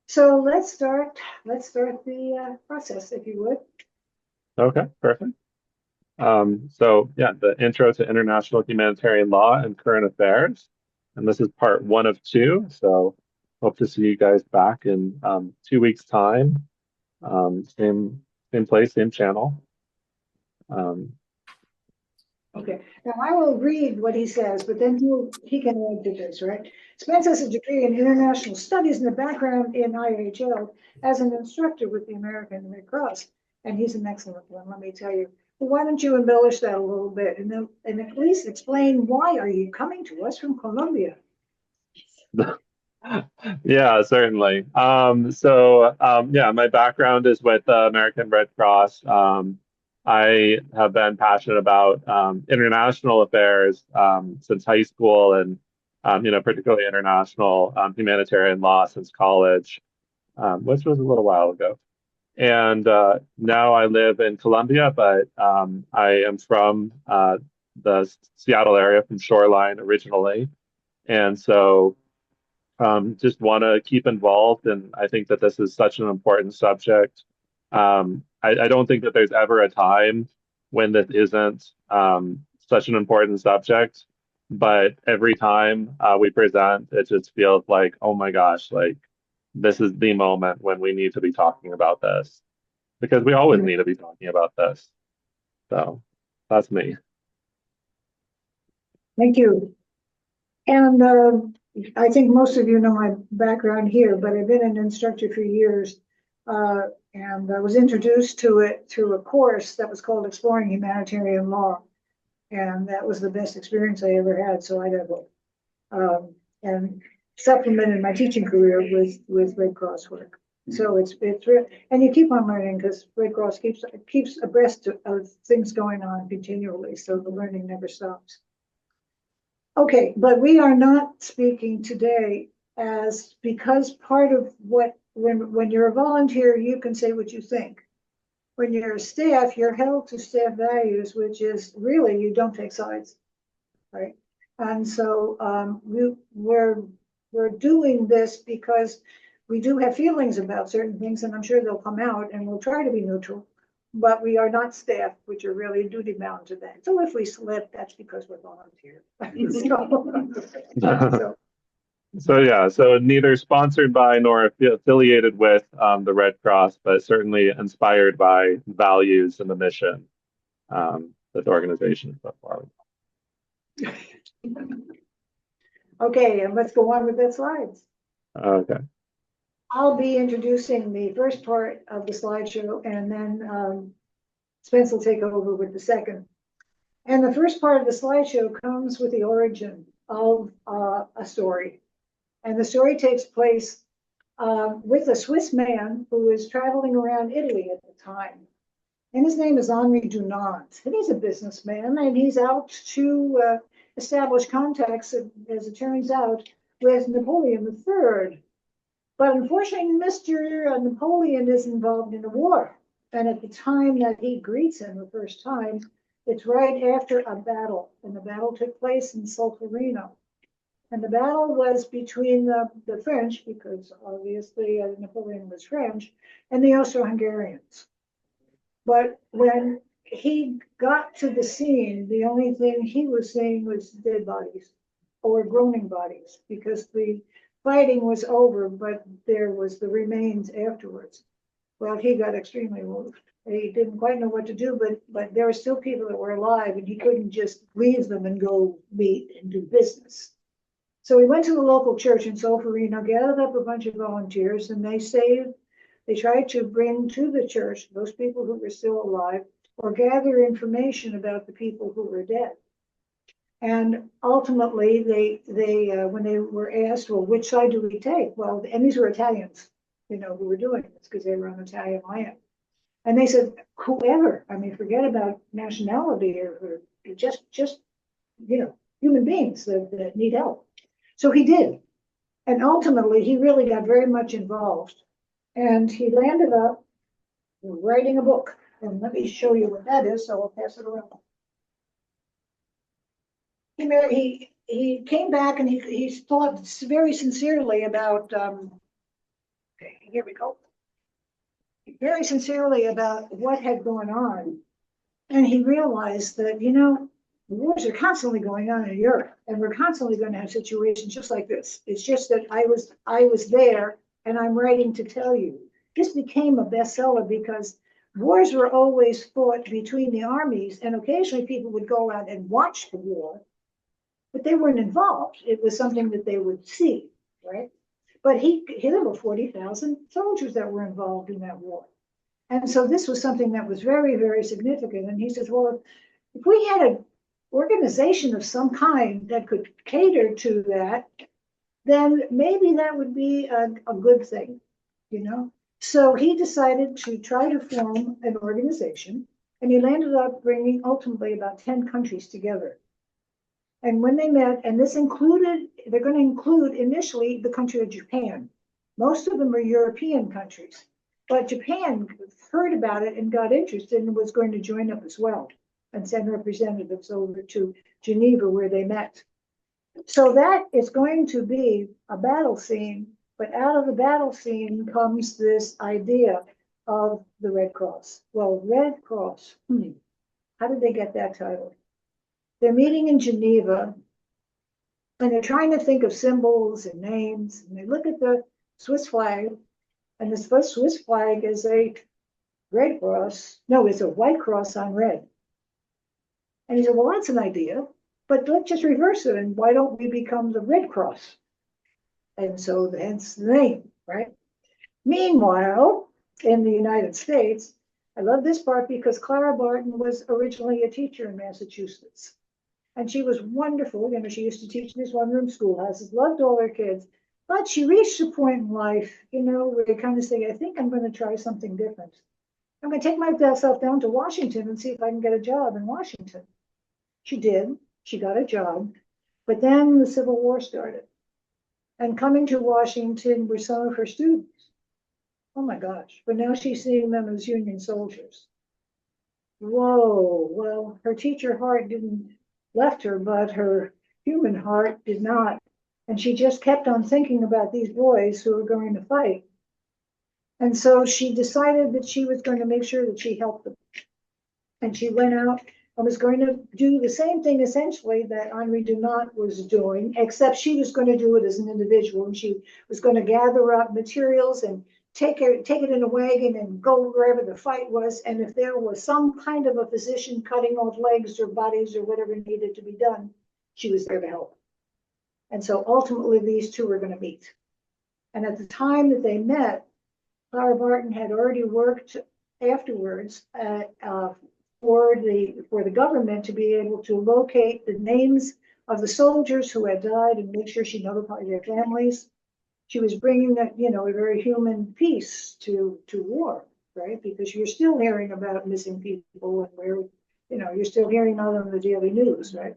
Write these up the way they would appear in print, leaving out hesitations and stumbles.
So let's start the process, if you would. Okay, perfect. So yeah, the Intro to International Humanitarian Law and Current Affairs. And this is part one of two. So hope to see you guys back in 2 weeks' time. Same place, same channel. Um, Okay, now I will read what he says, but then he can add to this, right? Spence has a degree in international studies and a background in IHL as an instructor with the American Red Cross, and he's an excellent one, let me tell you. Well, why don't you embellish that a little bit and at least explain why are you coming to us from Colombia? yeah, certainly. Yeah, my background is with the American Red Cross. I have been passionate about international affairs since high school and particularly international humanitarian law since college, which was a little while ago. And now I live in Colombia, but I am from the Seattle area, from Shoreline originally. And so just want to keep involved. And I think that this is such an important subject. I don't think that there's ever a time when this isn't such an important subject. But every time we present, it just feels like, oh my gosh, like this is the moment when we need to be talking about this because we always need to be talking about this. So that's me. Thank you. And I think most of you know my background here, but I've been an instructor for years. And I was introduced to it through a course that was called Exploring Humanitarian Law. And that was the best experience I ever had. So I got and supplemented my teaching career with Red Cross work. So it's real, and you keep on learning because Red Cross keeps abreast of things going on continually. So the learning never stops. Okay, but we are not speaking today because part of when you're a volunteer, you can say what you think. When you're a staff, you're held to staff values, which is really you don't take sides, right? And so we're doing this because we do have feelings about certain things, and I'm sure they'll come out, and we'll try to be neutral. But we are not staff, which are really duty bound to that. So if we slip, that's because we're volunteer. So neither sponsored by nor affiliated with the Red Cross, but certainly inspired by values and the mission that the organization has put forward. Okay, and let's go on with the slides. Okay. I'll be introducing the first part of the slideshow, and then Spence will take over with the second. And the first part of the slideshow comes with the origin of a story. And the story takes place with a Swiss man who is traveling around Italy at the time. And his name is Henri Dunant. And he's a businessman, and he's out to establish contacts, as it turns out, with Napoleon III. But unfortunately, Mr. Napoleon is involved in a war. And at the time that he greets him the first time, it's right after a battle. And the battle took place in Solferino. And the battle was between the French, because obviously Napoleon was French, and the Austro-Hungarians. But when he got to the scene, the only thing he was seeing was dead bodies or groaning bodies, because the fighting was over, but there was the remains afterwards. Well, he got extremely moved. He didn't quite know what to do, but there were still people that were alive, and he couldn't just leave them and go meet and do business. So he went to the local church in Solferino, gathered up a bunch of volunteers, and they tried to bring to the church those people who were still alive or gather information about the people who were dead. And ultimately, they when they were asked, well, which side do we take? Well, and these were Italians, who were doing this because they were on Italian land. And they said, whoever, I mean, forget about nationality or just human beings that need help. So he did. And ultimately, he really got very much involved. And he landed up writing a book. And let me show you what that is, so I'll pass it around. He came back and he thought very sincerely about here we go, very sincerely about what had gone on. And he realized that, you know, wars are constantly going on in Europe, and we're constantly going to have situations just like this. It's just that I was there, and I'm writing to tell you. This became a bestseller because wars were always fought between the armies, and occasionally people would go out and watch the war, but they weren't involved. It was something that they would see, right? But there were 40,000 soldiers that were involved in that war. And so this was something that was very, very significant. And he says, well, if we had an organization of some kind that could cater to that, then maybe that would be a good thing, you know? So he decided to try to form an organization, and he landed up bringing ultimately about 10 countries together. And when they met, and this included, they're going to include initially the country of Japan. Most of them are European countries, but Japan heard about it and got interested and was going to join up as well and send representatives over to Geneva where they met. So that is going to be a battle scene, but out of the battle scene comes this idea of the Red Cross. Well, Red Cross, how did they get that title? They're meeting in Geneva, and they're trying to think of symbols and names, and they look at the Swiss flag, and the Swiss flag is a red cross. No, it's a white cross on red. And he said, well, that's an idea, but let's just reverse it, and why don't we become the Red Cross? And so hence the name, right? Meanwhile, in the United States, I love this part because Clara Barton was originally a teacher in Massachusetts. And she was wonderful. You know, she used to teach in these one-room schoolhouses, loved all her kids. But she reached a point in life, you know, where you kind of say, I think I'm going to try something different. I'm going to take myself down to Washington and see if I can get a job in Washington. She did. She got a job. But then the Civil War started. And coming to Washington were some of her students. Oh my gosh. But now she's seeing them as Union soldiers. Whoa. Well, her teacher heart didn't left her, but her human heart did not. And she just kept on thinking about these boys who were going to fight. And so she decided that she was going to make sure that she helped them. And she went out and was going to do the same thing essentially that Henri Dunant was doing, except she was going to do it as an individual. And she was going to gather up materials and take it in a wagon and go wherever the fight was. And if there was some kind of a physician cutting off legs or bodies or whatever needed to be done, she was there to help. And so ultimately these two were going to meet. And at the time that they met, Clara Barton had already worked afterwards for the government to be able to locate the names of the soldiers who had died and make sure she notified their families. She was bringing that, you know, a very human piece to war, right? Because you're still hearing about missing people and where, you know, you're still hearing about them in the daily news, right?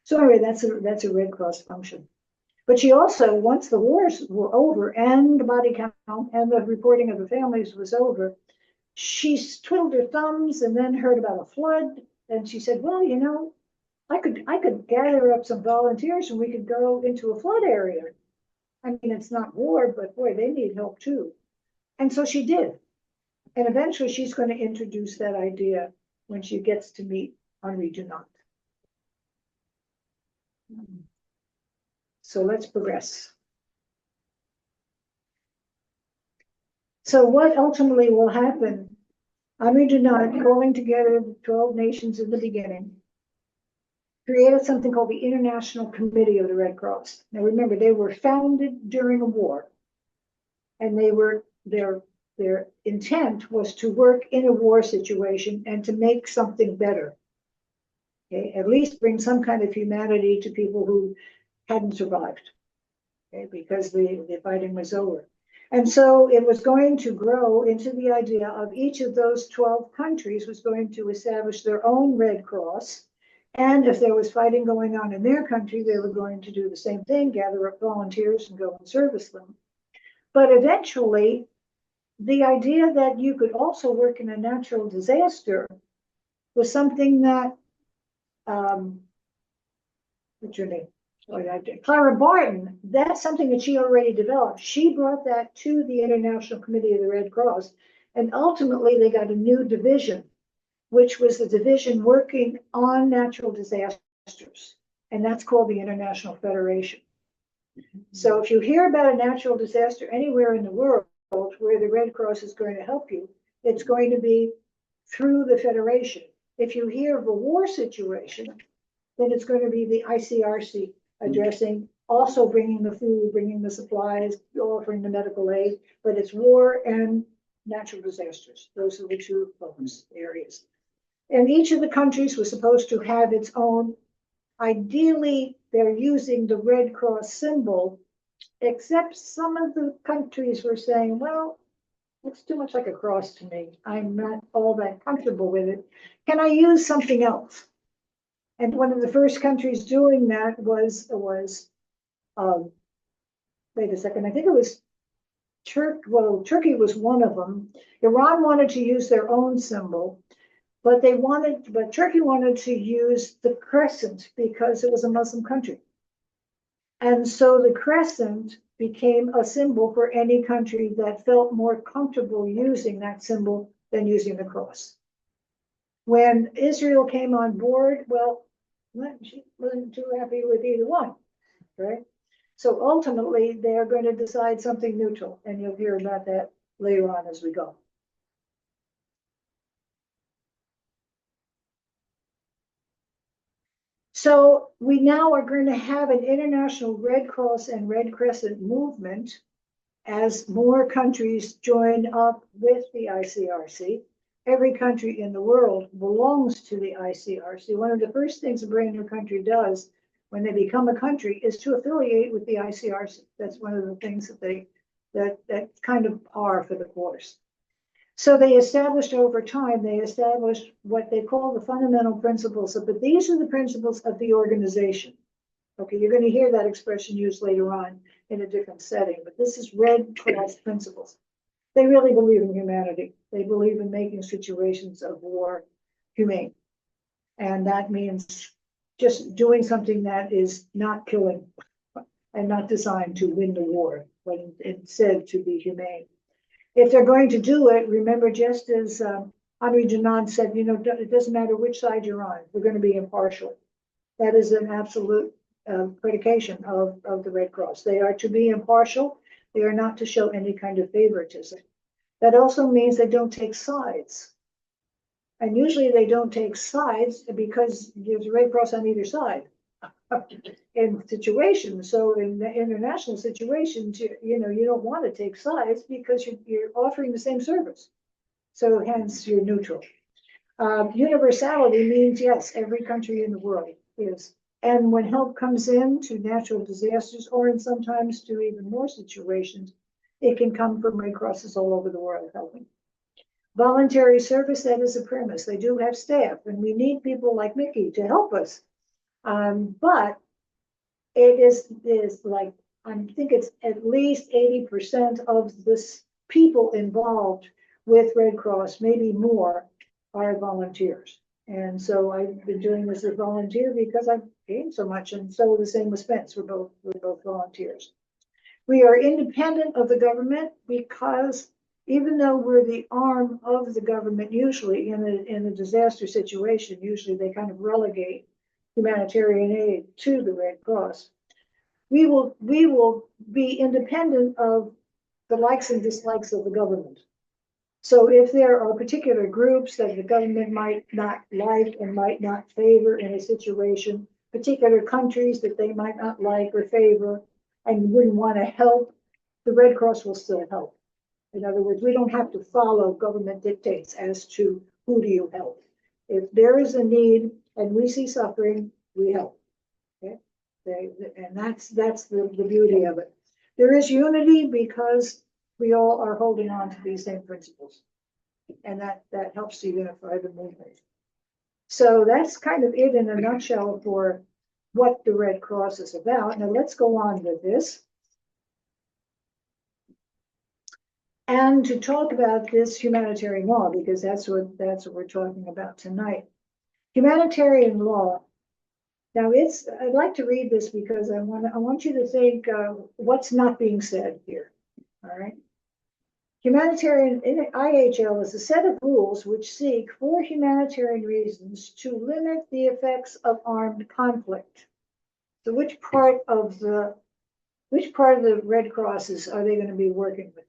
So anyway, that's a Red Cross function. But she also, once the wars were over and the body count and the reporting of the families was over, she twiddled her thumbs and then heard about a flood. And she said, well, you know, I could gather up some volunteers and we could go into a flood area. I mean, it's not war, but boy, they need help too. And so she did. And eventually she's going to introduce that idea when she gets to meet Henri Dunant. So let's progress. So what ultimately will happen? Henri Dunant, calling together 12 nations in the beginning, created something called the International Committee of the Red Cross. Now remember, they were founded during a war, and their intent was to work in a war situation and to make something better. Okay, at least bring some kind of humanity to people who hadn't survived, okay, because the fighting was over. And so it was going to grow into the idea of each of those 12 countries was going to establish their own Red Cross. And if there was fighting going on in their country, they were going to do the same thing, gather up volunteers and go and service them. But eventually, the idea that you could also work in a natural disaster was something that, what's your name? Clara Barton, that's something that she already developed. She brought that to the International Committee of the Red Cross, and ultimately they got a new division, which was the division working on natural disasters, and that's called the International Federation. So if you hear about a natural disaster anywhere in the world where the Red Cross is going to help you, it's going to be through the Federation. If you hear of a war situation, then it's going to be the ICRC addressing, also bringing the food, bringing the supplies, offering the medical aid, but it's war and natural disasters. Those are the two focus areas. And each of the countries was supposed to have its own. Ideally, they're using the Red Cross symbol, except some of the countries were saying, well, it's too much like a cross to me. I'm not all that comfortable with it. Can I use something else? And one of the first countries doing that was wait a second, I think it was Turkey. Well, Turkey was one of them. Iran wanted to use their own symbol, but Turkey wanted to use the crescent because it was a Muslim country. And so the crescent became a symbol for any country that felt more comfortable using that symbol than using the cross. When Israel came on board, well, she wasn't too happy with either one, right? So ultimately, they're going to decide something neutral, and you'll hear about that later on as we go. So we now are going to have an international Red Cross and Red Crescent movement as more countries join up with the ICRC. Every country in the world belongs to the ICRC. One of the first things a brand new country does when they become a country is to affiliate with the ICRC. That's one of the things that's kind of par for the course. So they established over time, they established what they call the fundamental principles, but these are the principles of the organization. Okay, you're going to hear that expression used later on in a different setting, but this is Red Cross principles. They really believe in humanity. They believe in making situations of war humane. And that means just doing something that is not killing and not designed to win the war, but instead to be humane. If they're going to do it, remember, just as Henri Dunant said, it doesn't matter which side you're on, we're going to be impartial. That is an absolute predication of the Red Cross. They are to be impartial. They are not to show any kind of favoritism. That also means they don't take sides. And usually they don't take sides because there's a Red Cross on either side in situations. So in the international situations, you don't want to take sides because you're offering the same service. So hence you're neutral. Universality means, yes, every country in the world is. And when help comes in to natural disasters, or in sometimes to even more situations, it can come from Red Crosses all over the world helping. Voluntary service, that is a premise. They do have staff, and we need people like Mickey to help us. But it is like, I think it's at least 80% of this people involved with Red Cross, maybe more, are volunteers. And so I've been doing this as a volunteer because I've gained so much, and so the same with Spence. We're both volunteers. We are independent of the government because even though we're the arm of the government, usually in a disaster situation, usually they kind of relegate humanitarian aid to the Red Cross. We will be independent of the likes and dislikes of the government. So if there are particular groups that the government might not like and might not favor in a situation, particular countries that they might not like or favor and wouldn't want to help, the Red Cross will still help. In other words, we don't have to follow government dictates as to who do you help. If there is a need and we see suffering, we help. Okay? And that's the beauty of it. There is unity because we all are holding on to these same principles. And that helps to unify the movement. So that's kind of it in a nutshell for what the Red Cross is about. Now let's go on with this. And to talk about this humanitarian law, because that's what we're talking about tonight. Humanitarian law, Now I'd like to read this because I want you to think what's not being said here, all right? Humanitarian IHL is a set of rules which seek, for humanitarian reasons, to limit the effects of armed conflict. So which part of the Red Crosses are they going to be working with?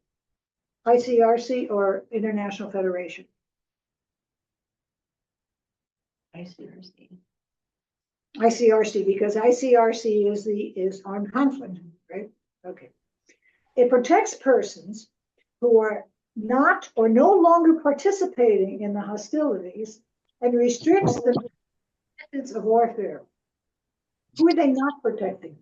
ICRC or International Federation? ICRC. ICRC, because ICRC is armed conflict, right? Okay. It protects persons who are not or no longer participating in the hostilities and restricts the methods of warfare. Who are they not protecting?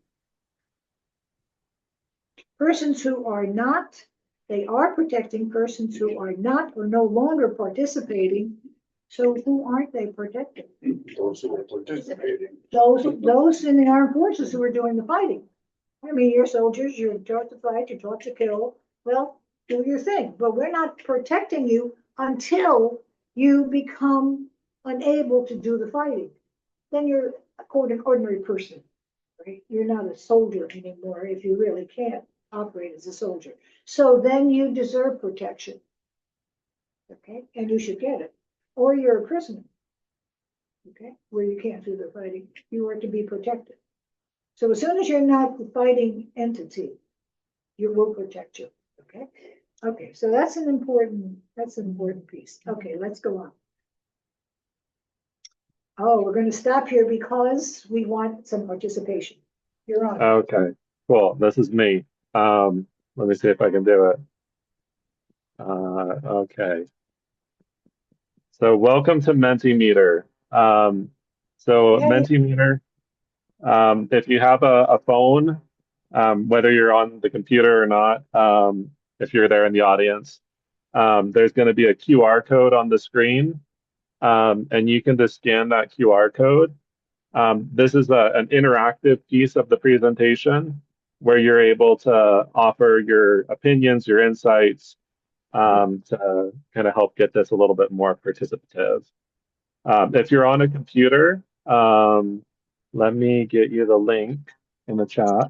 Persons who are not, they are protecting persons who are not or no longer participating. So who aren't they protecting? Those who are participating. Those in the armed forces who are doing the fighting. I mean, you're soldiers, you're taught to fight, you're taught to kill. Well, do your thing, but we're not protecting you until you become unable to do the fighting. Then you're an ordinary person, right? You're not a soldier anymore if you really can't operate as a soldier. So then you deserve protection, okay? And you should get it. Or you're a prisoner, okay? Where you can't do the fighting. You are to be protected. So as soon as you're not the fighting entity, you will protect you, okay? Okay, so that's an important piece. Okay, let's go on. Oh, we're going to stop here because we want some participation. You're on. Okay, cool. This is me. Let me see if I can do it. Okay. So welcome to Mentimeter. So Yay. Mentimeter, if you have a phone, whether you're on the computer or not, if you're there in the audience, there's going to be a QR code on the screen, and you can just scan that QR code. This is an interactive piece of the presentation where you're able to offer your opinions, your insights, to kind of help get this a little bit more participative. If you're on a computer, let me get you the link in the chat.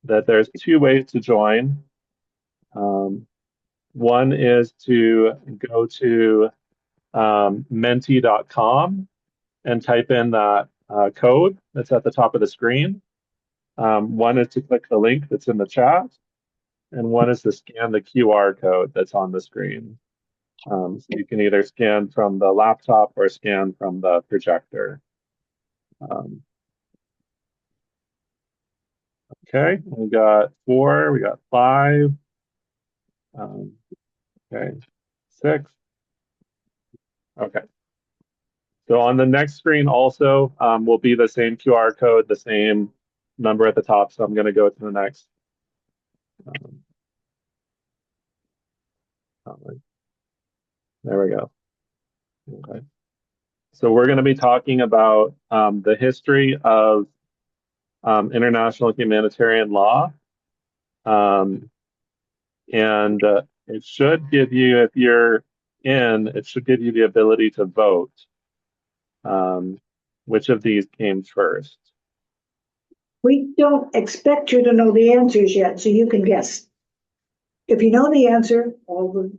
That there's two ways to join. One is to go to menti.com and type in that code that's at the top of the screen. One is to click the link that's in the chat, and one is to scan the QR code that's on the screen. So you can either scan from the laptop or scan from the projector. Okay, we got 4, we got 5, okay, 6. Okay. So on the next screen also will be the same QR code, the same number at the top. So I'm going to go to the next. There we go. Okay. So we're going to be talking about the history of international humanitarian law. And it should give you, if you're in, it should give you the ability to vote. Which of these came first? We don't expect you to know the answers yet, so you can guess. If you know the answer, all the.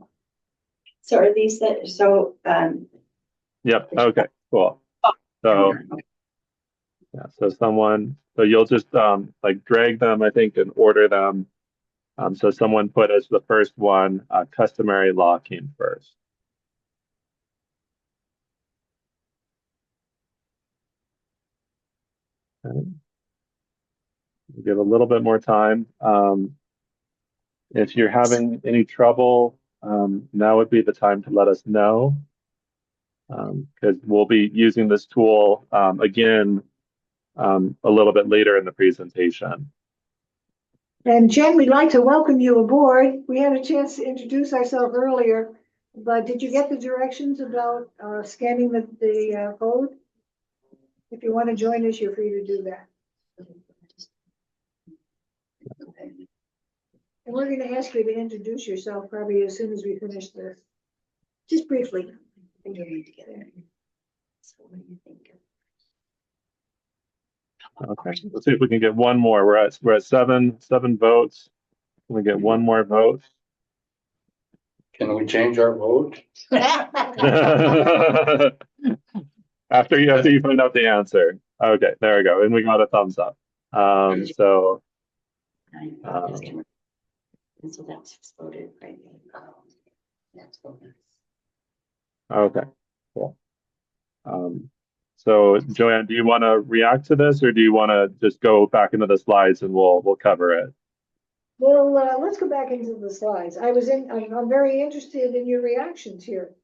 So are these that, so, Yep. Okay, cool. So, yeah, so you'll just like drag them, I think, and order them. So someone put as the first one, customary law came first. Okay. Give a little bit more time. If you're having any trouble, now would be the time to let us know, because we'll be using this tool again a little bit later in the presentation. And Jen, we'd like to welcome you aboard. We had a chance to introduce ourselves earlier, but did you get the directions about scanning the code? If you want to join us, you're free to do that. And we're going to ask you to introduce yourself probably as soon as we finish this. Just briefly. together. So what do you think? Okay, let's see if we can get one more. We're at seven votes. Can we get one more vote? Can we change our vote? After you find out the answer. Okay, there we go. And we got a thumbs up. So And so that's exploded right now. That's bonus. okay, cool. So Joanne, do you want to react to this, or do you want to just go back into the slides and we'll cover it? Well, let's go back into the slides. I'm very interested in your reactions here.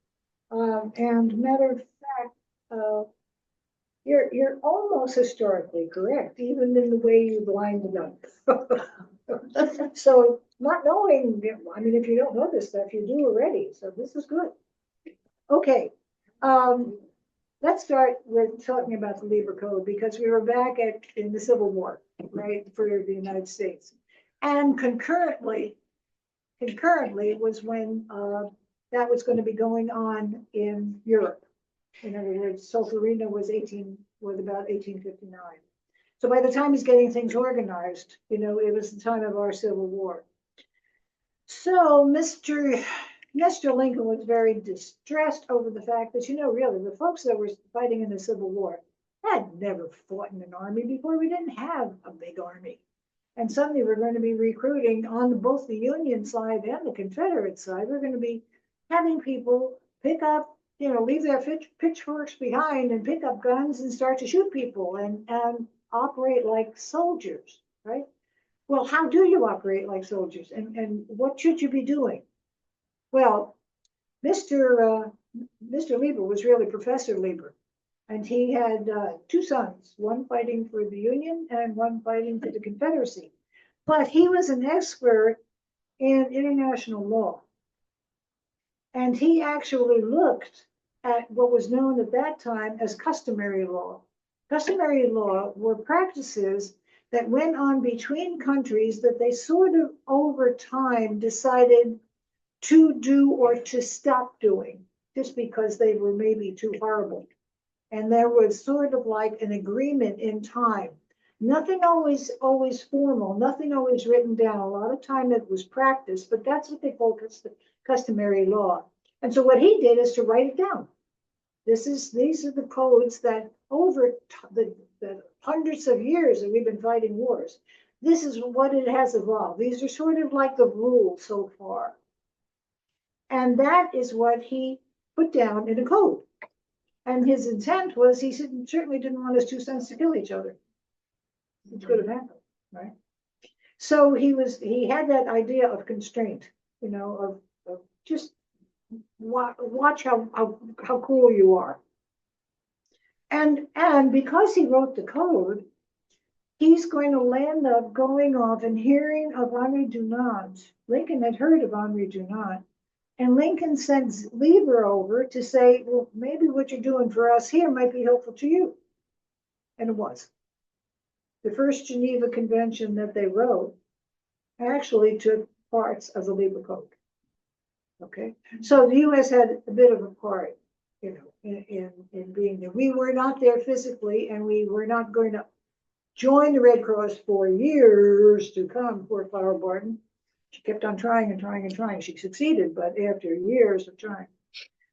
And matter of fact, you're almost historically correct, even in the way you lined it up. So not knowing, I mean, if you don't know this stuff, you do already, so this is good. Okay, let's start with talking about the Labor Code, because we were back in the Civil War, right, for the United States. And concurrently was when that was going to be going on in Europe. In other words, Solferino was about 1859. So by the time he's getting things organized, it was the time of our Civil War. So Mr. Lincoln was very distressed over the fact that, really, the folks that were fighting in the Civil War had never fought in an army before. We didn't have a big army. And suddenly we're going to be recruiting on both the Union side and the Confederate side. We're going to be having people pick up, leave their pitchforks behind and pick up guns and start to shoot people and operate like soldiers, right? Well, how do you operate like soldiers? And what should you be doing? Well, Mr. Lieber was really Professor Lieber. And he had two sons, one fighting for the Union and one fighting for the Confederacy. But he was an expert in international law. And he actually looked at what was known at that time as customary law. Customary law were practices that went on between countries that they sort of over time decided to do or to stop doing, just because they were maybe too horrible. And there was sort of like an agreement in time. Nothing always formal, nothing always written down. A lot of time it was practiced, but that's what they call customary law. And so what he did is to write it down. These are the codes that over the hundreds of years that we've been fighting wars, this is what it has evolved. These are sort of like the rules so far. And that is what he put down in a code. And his intent was, he certainly didn't want his two sons to kill each other. It could have happened, right? So he had that idea of constraint, of just watch how cool you are. And because he wrote the code, he's going to land up going off and hearing of Henri Dunant. Lincoln had heard of Henri Dunant. And Lincoln sends Lieber over to say, well, maybe what you're doing for us here might be helpful to you. And it was. The first Geneva Convention that they wrote actually took parts of the Lieber Code. Okay, so the U.S. had a bit of a part, in being there. We were not there physically, and we were not going to join the Red Cross for years to come. Poor Clara Barton. She kept on trying and trying and trying. She succeeded, but after years of trying.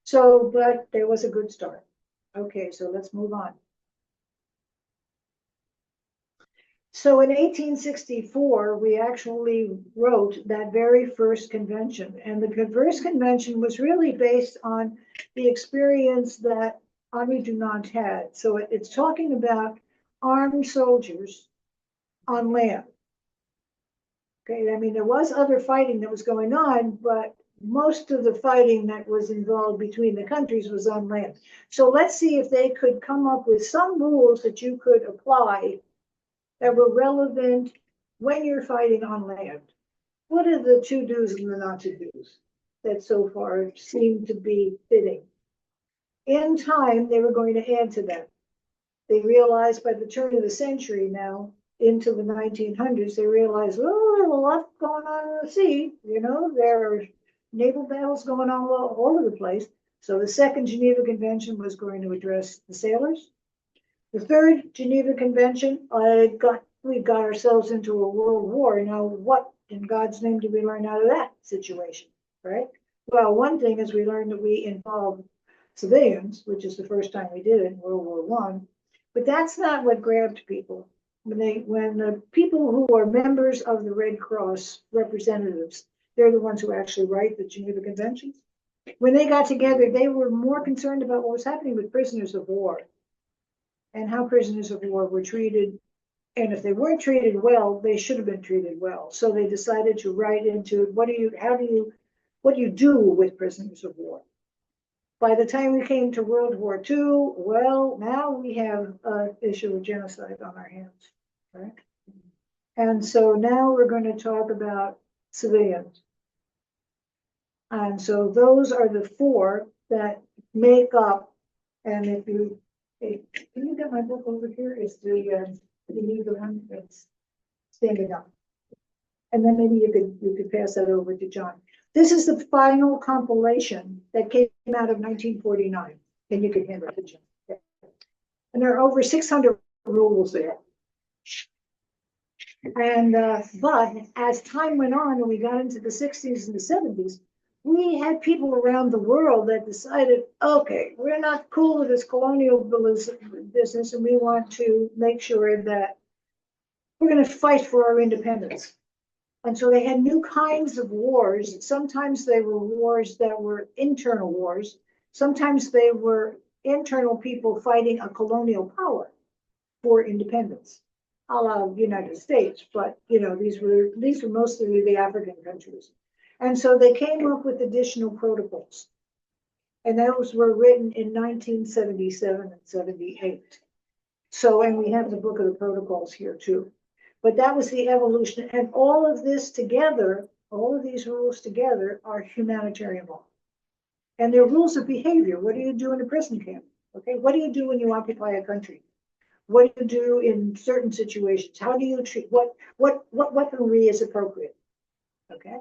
So, but there was a good start. Okay, so let's move on. So in 1864, we actually wrote that very first convention. And the first convention was really based on the experience that Henri Dunant had. So it's talking about armed soldiers on land. Okay, I mean, there was other fighting that was going on, but most of the fighting that was involved between the countries was on land. So let's see if they could come up with some rules that you could apply that were relevant when you're fighting on land. What are the to do's and the not to do's that so far seem to be fitting? In time, they were going to add to that. They realized by the turn of the century now, into the 1900s, they realized, oh, there's a lot going on in the sea. There are naval battles going on all over the place. So the Second Geneva Convention was going to address the sailors. The third Geneva Convention, we got ourselves into a world war. Now, what in God's name did we learn out of that situation, right? Well, one thing is we learned that we involved civilians, which is the first time we did it in World War One. But that's not what grabbed people. When the people who are members of the Red Cross representatives, they're the ones who actually write the Geneva Conventions. When they got together, they were more concerned about what was happening with prisoners of war and how prisoners of war were treated. And if they weren't treated well, they should have been treated well. So they decided to write into what do you do with prisoners of war? By the time we came to World War II, well, now we have an issue of genocide on our hands, right? And so now we're going to talk about civilians. And so those are the four that make up, and if you, can you get my book over here? It's the one that's standing up. And then maybe you could pass that over to John. This is the final compilation that came out of 1949, and you can hand it to John. Okay. And there are over 600 rules there. And but as time went on and we got into the 60s and the 70s, we had people around the world that decided, okay, we're not cool with this colonial business, and we want to make sure that we're going to fight for our independence. And so they had new kinds of wars. Sometimes they were wars that were internal wars. Sometimes they were internal people fighting a colonial power for independence, a la the United States. But you know, these were mostly the African countries. And so they came up with additional protocols. And those were written in 1977 and 78. So, and we have the book of the protocols here too. But that was the evolution. And all of this together, all of these rules together are humanitarian law. And they're rules of behavior. What do you do in a prison camp? Okay, what do you do when you occupy a country? What do you do in certain situations? How do you treat, what weaponry is appropriate? Okay,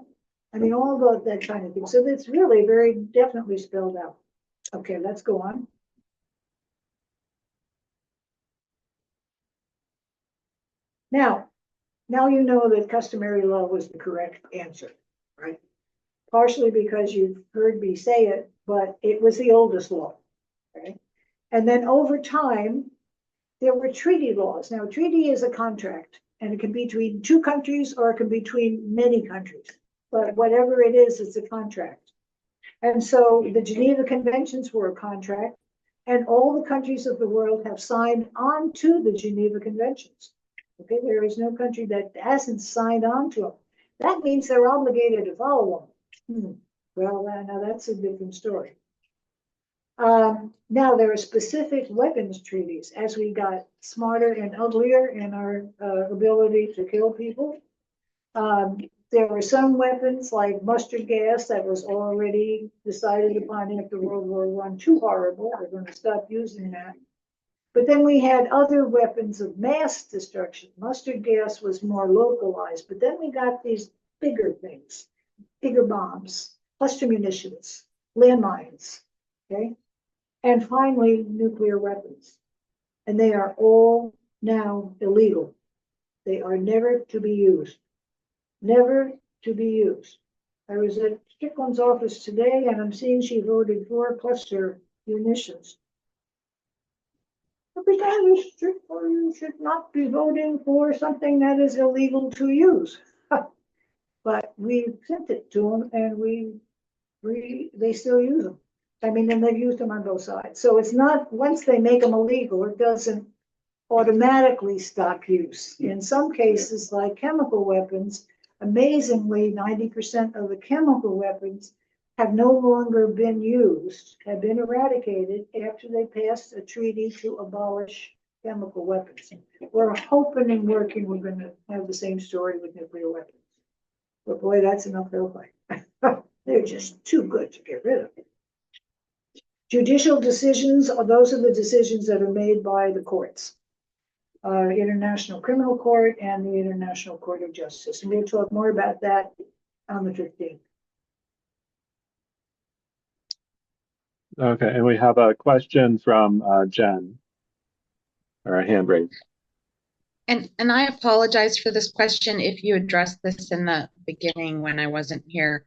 I mean, all of that kind of thing. So it's really very definitely spelled out. Okay, let's go on. Now you know that customary law was the correct answer, right? Partially because you've heard me say it, but it was the oldest law, right? And then over time, there were treaty laws. Now, a treaty is a contract, and it can be between two countries or it can be between many countries. But whatever it is, it's a contract. And so the Geneva Conventions were a contract, and all the countries of the world have signed on to the Geneva Conventions. Okay, there is no country that hasn't signed on to them. That means they're obligated to follow them. Well, now that's a different story. Now there are specific weapons treaties. As we got smarter and uglier in our ability to kill people, there were some weapons like mustard gas that was already decided upon after World War I, too horrible. We're going to stop using that. But then we had other weapons of mass destruction. Mustard gas was more localized, but then we got these bigger things, bigger bombs, cluster munitions, landmines, okay? And finally, nuclear weapons. And they are all now illegal. They are never to be used. Never to be used. I was at Strickland's office today, and I'm seeing she voted for cluster munitions. Every time you should not be voting for something that is illegal to use. But we sent it to them, and they still use them. I mean, and they've used them on both sides. So it's not, once they make them illegal, it doesn't automatically stop use. In some cases, like chemical weapons, amazingly, 90% of the chemical weapons have no longer been used, have been eradicated after they passed a treaty to abolish chemical weapons. We're hoping and working we're going to have the same story with nuclear weapons. But boy, that's an uphill fight. They're just too good to get rid of. Judicial decisions, those are the decisions that are made by the courts. International Criminal Court and the International Court of Justice. And we'll talk more about that on the 15th. Okay, and we have a question from Jen. or a hand raise. And I apologize for this question if you addressed this in the beginning when I wasn't here.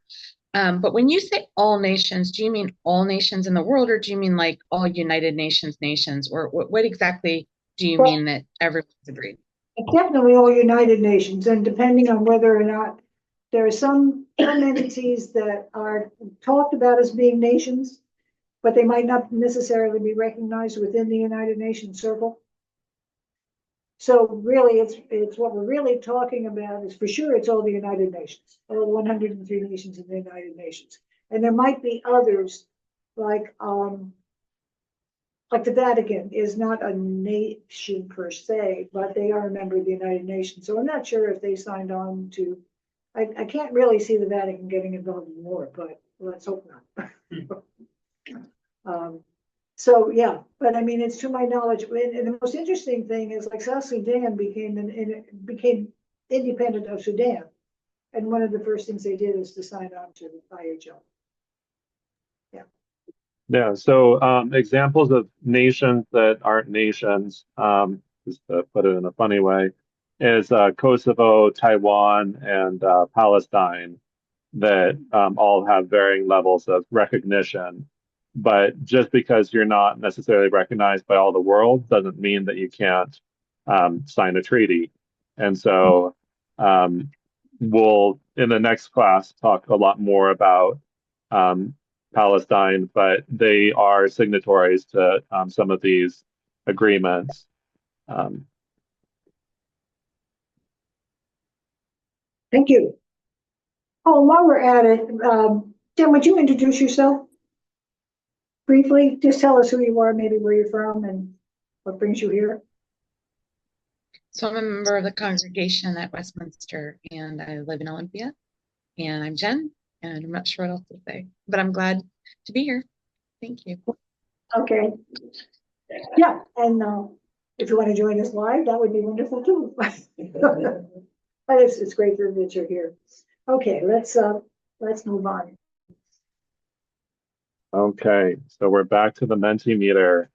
But when you say all nations, do you mean all nations in the world, or do you mean like all United Nations nations, or what exactly do you mean that everyone's agreed? Definitely all United Nations, and depending on whether or not there are some entities that are talked about as being nations, but they might not necessarily be recognized within the United Nations circle. So really, it's what we're really talking about is for sure it's all the United Nations, all 103 nations in the United Nations. And there might be others like the Vatican is not a nation per se, but they are a member of the United Nations. So I'm not sure if they signed on to, I can't really see the Vatican getting involved in war, but let's hope not. So yeah, but I mean, it's to my knowledge, and the most interesting thing is like South Sudan became independent of Sudan. And one of the first things they did is to sign on to the IHL. Yeah, so examples of nations that aren't nations, just to put it in a funny way, is Kosovo, Taiwan, and Palestine that all have varying levels of recognition. But just because you're not necessarily recognized by all the world doesn't mean that you can't sign a treaty. And so we'll, in the next class, talk a lot more about Palestine, but they are signatories to some of these agreements. Thank you. Oh, while we're at it, Jen, would you introduce yourself briefly? Just tell us who you are, maybe where you're from, and what brings you here. So I'm a member of the congregation at Westminster, and I live in Olympia. And I'm Jen, and I'm not sure what else to say, but I'm glad to be here. Thank you. Okay. Yeah, and if you want to join us live, that would be wonderful too. But it's great that you're here. Okay, let's move on. Okay, so we're back to the Mentimeter.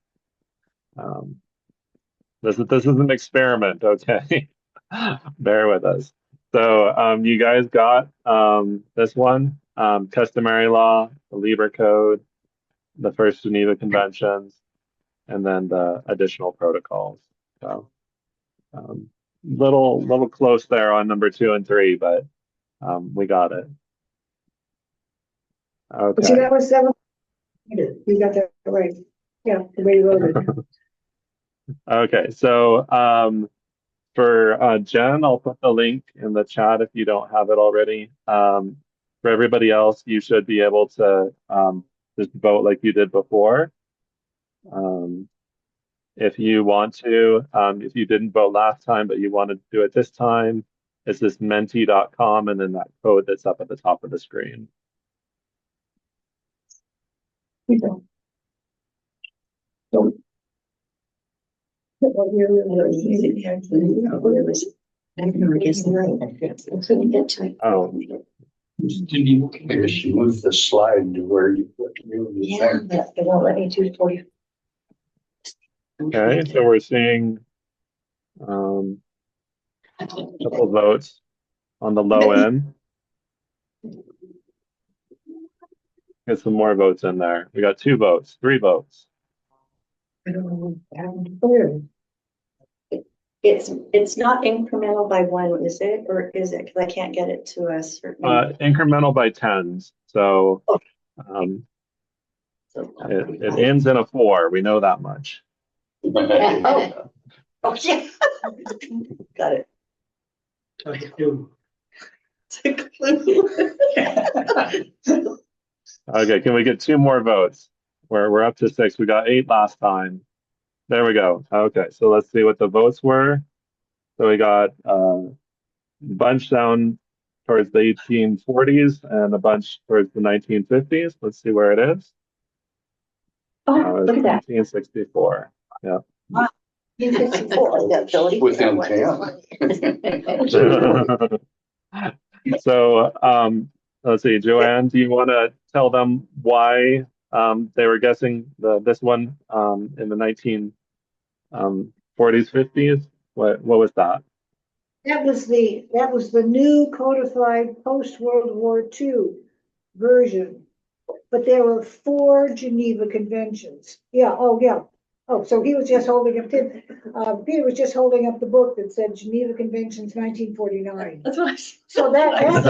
This is an experiment, okay? Bear with us. So you guys got this one, customary law, the Lieber Code, the first Geneva Conventions, and then the additional protocols. So little close there on number 2 and 3, but we got it. Okay. See, that was you got that right. Yeah, the way you wrote it. Okay, so for Jen, I'll put the link in the chat if you don't have it already. For everybody else, you should be able to just vote like you did before. If you want to, if you didn't vote last time, but you want to do it this time, it's this menti.com and then that code that's up at the top of the screen. Oh, Maybe she moved the slide to where you put the thing. It won't let me do 40. okay, so we're seeing a couple votes on the low end. Get some more votes in there. We got 2 votes, 3 votes. It's not incremental by 1, is it? Or is it? Because I can't get it to a certain. Incremental by tens. So it ends in a 4. We know that much. Oh, yeah. Got it. It's a clue. Okay, can we get 2 more votes? We're up to 6. We got 8 last time. There we go. Okay, so let's see what the votes were. So we got a bunch down towards the 1840s and a bunch towards the 1950s. Let's see where it is. Oh, look at that. 1964. Yeah. Wow. 1964. Within 10. So let's see, Joanne, do you want to tell them why they were guessing this one in the 40s, 50s? What was that? That was the new codified post-World War II version. But there were 4 Geneva Conventions. Yeah, oh, yeah. Oh, so he was just holding up, Peter was just holding up the book that said Geneva Conventions 1949. That's what I said. So that's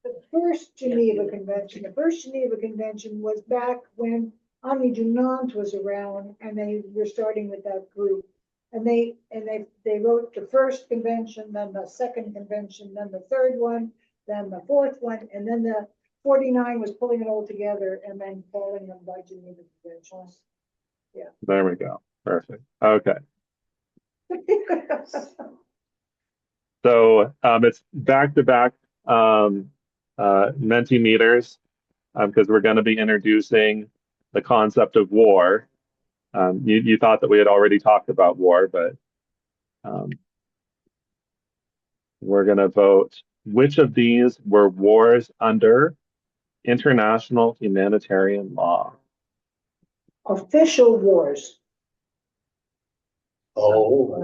the first Geneva Convention. The first Geneva Convention was back when Henri Dunant was around, and they were starting with that group. And they wrote the first convention, then the second convention, then the third one, then the fourth one, and then the 49 was pulling it all together and then calling them by Geneva Conventions. There we go. Perfect. Okay. So it's back-to-back Mentimeters because we're going to be introducing the concept of war. You thought that we had already talked about war, but we're going to vote which of these were wars under international humanitarian law. Official wars. Oh.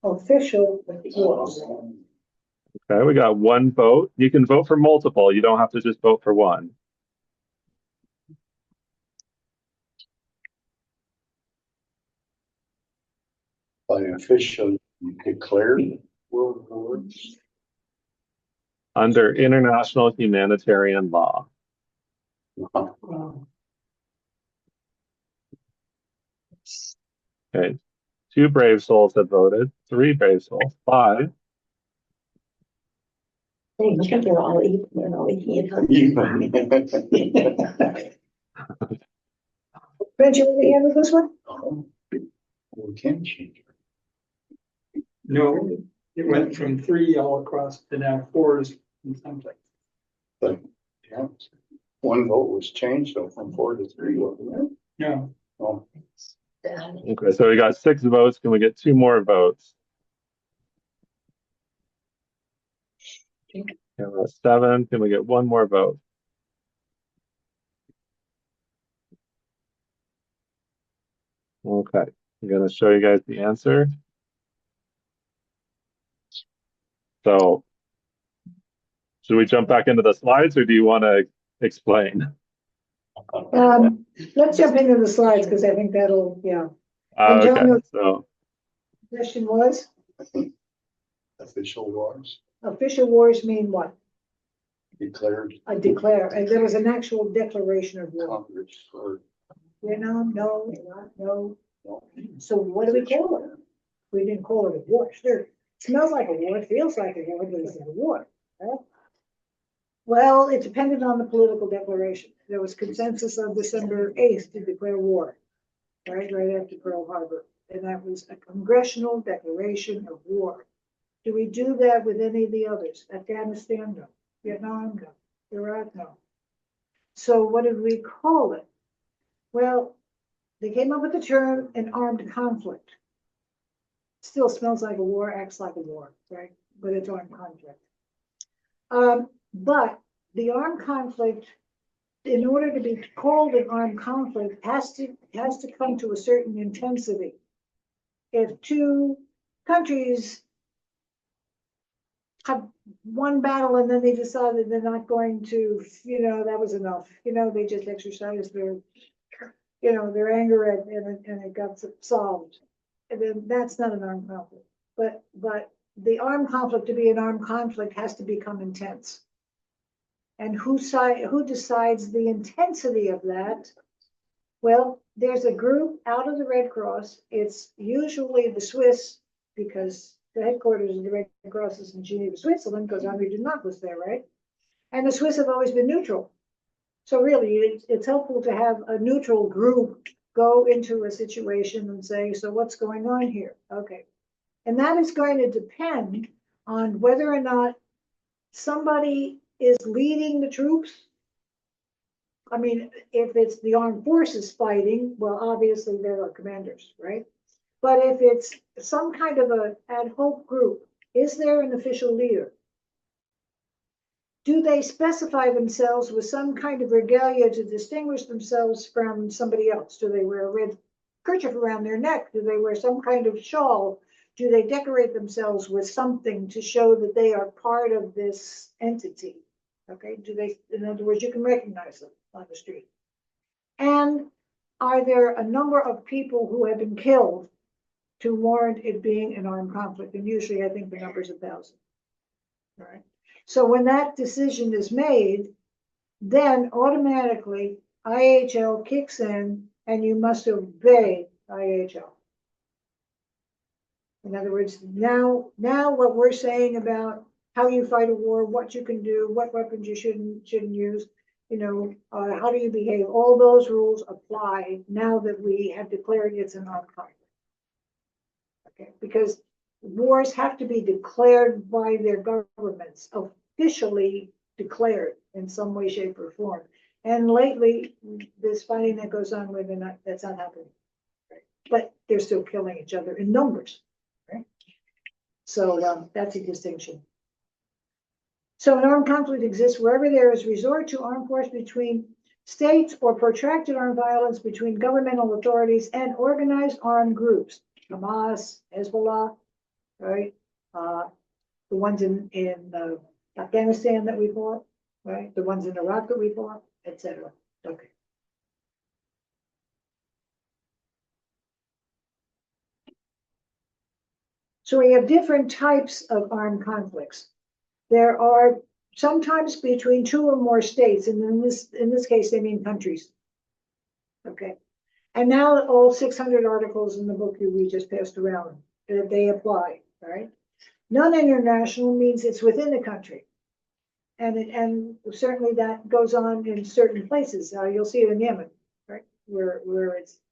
Official wars. Okay, we got 1 vote. You can vote for multiple. You don't have to just vote for one. By official declared world wars. Under international humanitarian law. Okay, 2 brave souls have voted, 3 brave souls, 5. Hey, look at they're all even. They're all even. Brent, you want to handle this one? We can change it. No, it went from 3 all across to now 4s in some places. But yeah, 1 vote was changed though from 4 to 3, wasn't it? No, Oh. Okay, so we got 6 votes. Can we get 2 more votes? Okay, we're at 7. Can we get 1 more vote? Okay, I'm going to show you guys the answer. So, should we jump back into the slides or do you want to explain? Let's jump into the slides because I think that'll, yeah. And John, Okay, so the question was, Official wars official wars mean what? declared A declare, and there was an actual declaration of war. Congress or Vietnam, no, Iraq, no. no. So what do we call it? We didn't call it a war. Sure, it smells like a war, it feels like a war, but it's not a war. Right? Well, it depended on the political declaration. There was consensus on December 8th to declare war, right after Pearl Harbor. And that was a congressional declaration of war. Do we do that with any of the others? Afghanistan, no. Vietnam, no. Iraq, no. So what did we call it? Well, they came up with the term an armed conflict. Still smells like a war, acts like a war, right? But it's armed conflict. But the armed conflict, in order to be called an armed conflict, has to come to a certain intensity. If 2 countries have one battle and then they decided they're not going to, that was enough. They just exercised their, their anger and it got solved. And then that's not an armed conflict. But the armed conflict, to be an armed conflict, has to become intense. And who decides the intensity of that? Well, there's a group out of the Red Cross. It's usually the Swiss, because the headquarters of the Red Cross is in Geneva, Switzerland, because Henri Dunant was there, right? And the Swiss have always been neutral. So really, it's helpful to have a neutral group go into a situation and say, so what's going on here? Okay. And that is going to depend on whether or not somebody is leading the troops. I mean, if it's the armed forces fighting, well, obviously there are commanders, right? But if it's some kind of an ad hoc group, is there an official leader? Do they specify themselves with some kind of regalia to distinguish themselves from somebody else? Do they wear a red kerchief around their neck? Do they wear some kind of shawl? Do they decorate themselves with something to show that they are part of this entity? Okay, do they, in other words, you can recognize them on the street. And are there a number of people who have been killed to warrant it being an armed conflict? And usually I think the number is 1,000. All right. So when that decision is made, then automatically IHL kicks in and you must obey IHL. In other words, now what we're saying about how you fight a war, what you can do, what weapons you shouldn't use, how do you behave, all those rules apply now that we have declared it's an armed conflict. Okay, because wars have to be declared by their governments, officially declared in some way, shape, or form. And lately, this fighting that goes on where that's not happening. Right? But they're still killing each other in numbers. Right? So that's a distinction. So an armed conflict exists wherever there is resort to armed force between states or protracted armed violence between governmental authorities and organized armed groups. Hamas, Hezbollah, right? The ones in Afghanistan that we fought, right? The ones in Iraq that we fought, etc. Okay. So we have different types of armed conflicts. There are sometimes between two or more states, and in this case, they mean countries. Okay. And now all 600 articles in the book we just passed around, they apply, right? Non-international means it's within the country. And certainly that goes on in certain places. You'll see it in Yemen, right? Where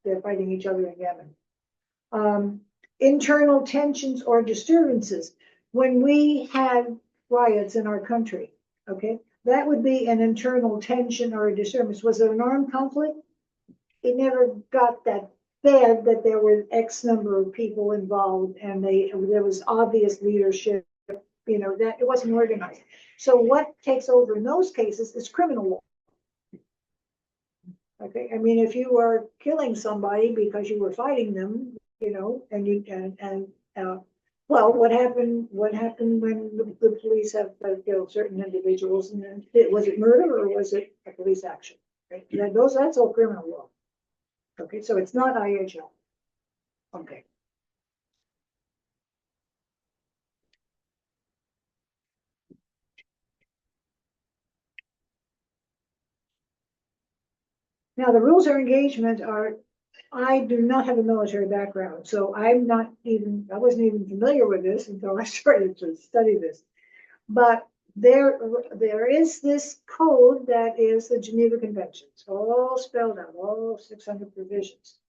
they're fighting each other in Yemen. Internal tensions or disturbances. When we had riots in our country, okay, that would be an internal tension or a disturbance. Was it an armed conflict? It never got that bad that there were X number of people involved and there was obvious leadership, that it wasn't organized. So what takes over in those cases is criminal law. Okay, I mean, if you were killing somebody because you were fighting them, well, what happened when the police have killed certain individuals, and then was it murder or was it a police action? Right? That's all criminal law. Okay, so it's not IHL. Okay. Now the rules of engagement are, I do not have a military background, so I wasn't even familiar with this until I started to study this. But there is this code that is the Geneva Conventions, all spelled out, all 600 provisions.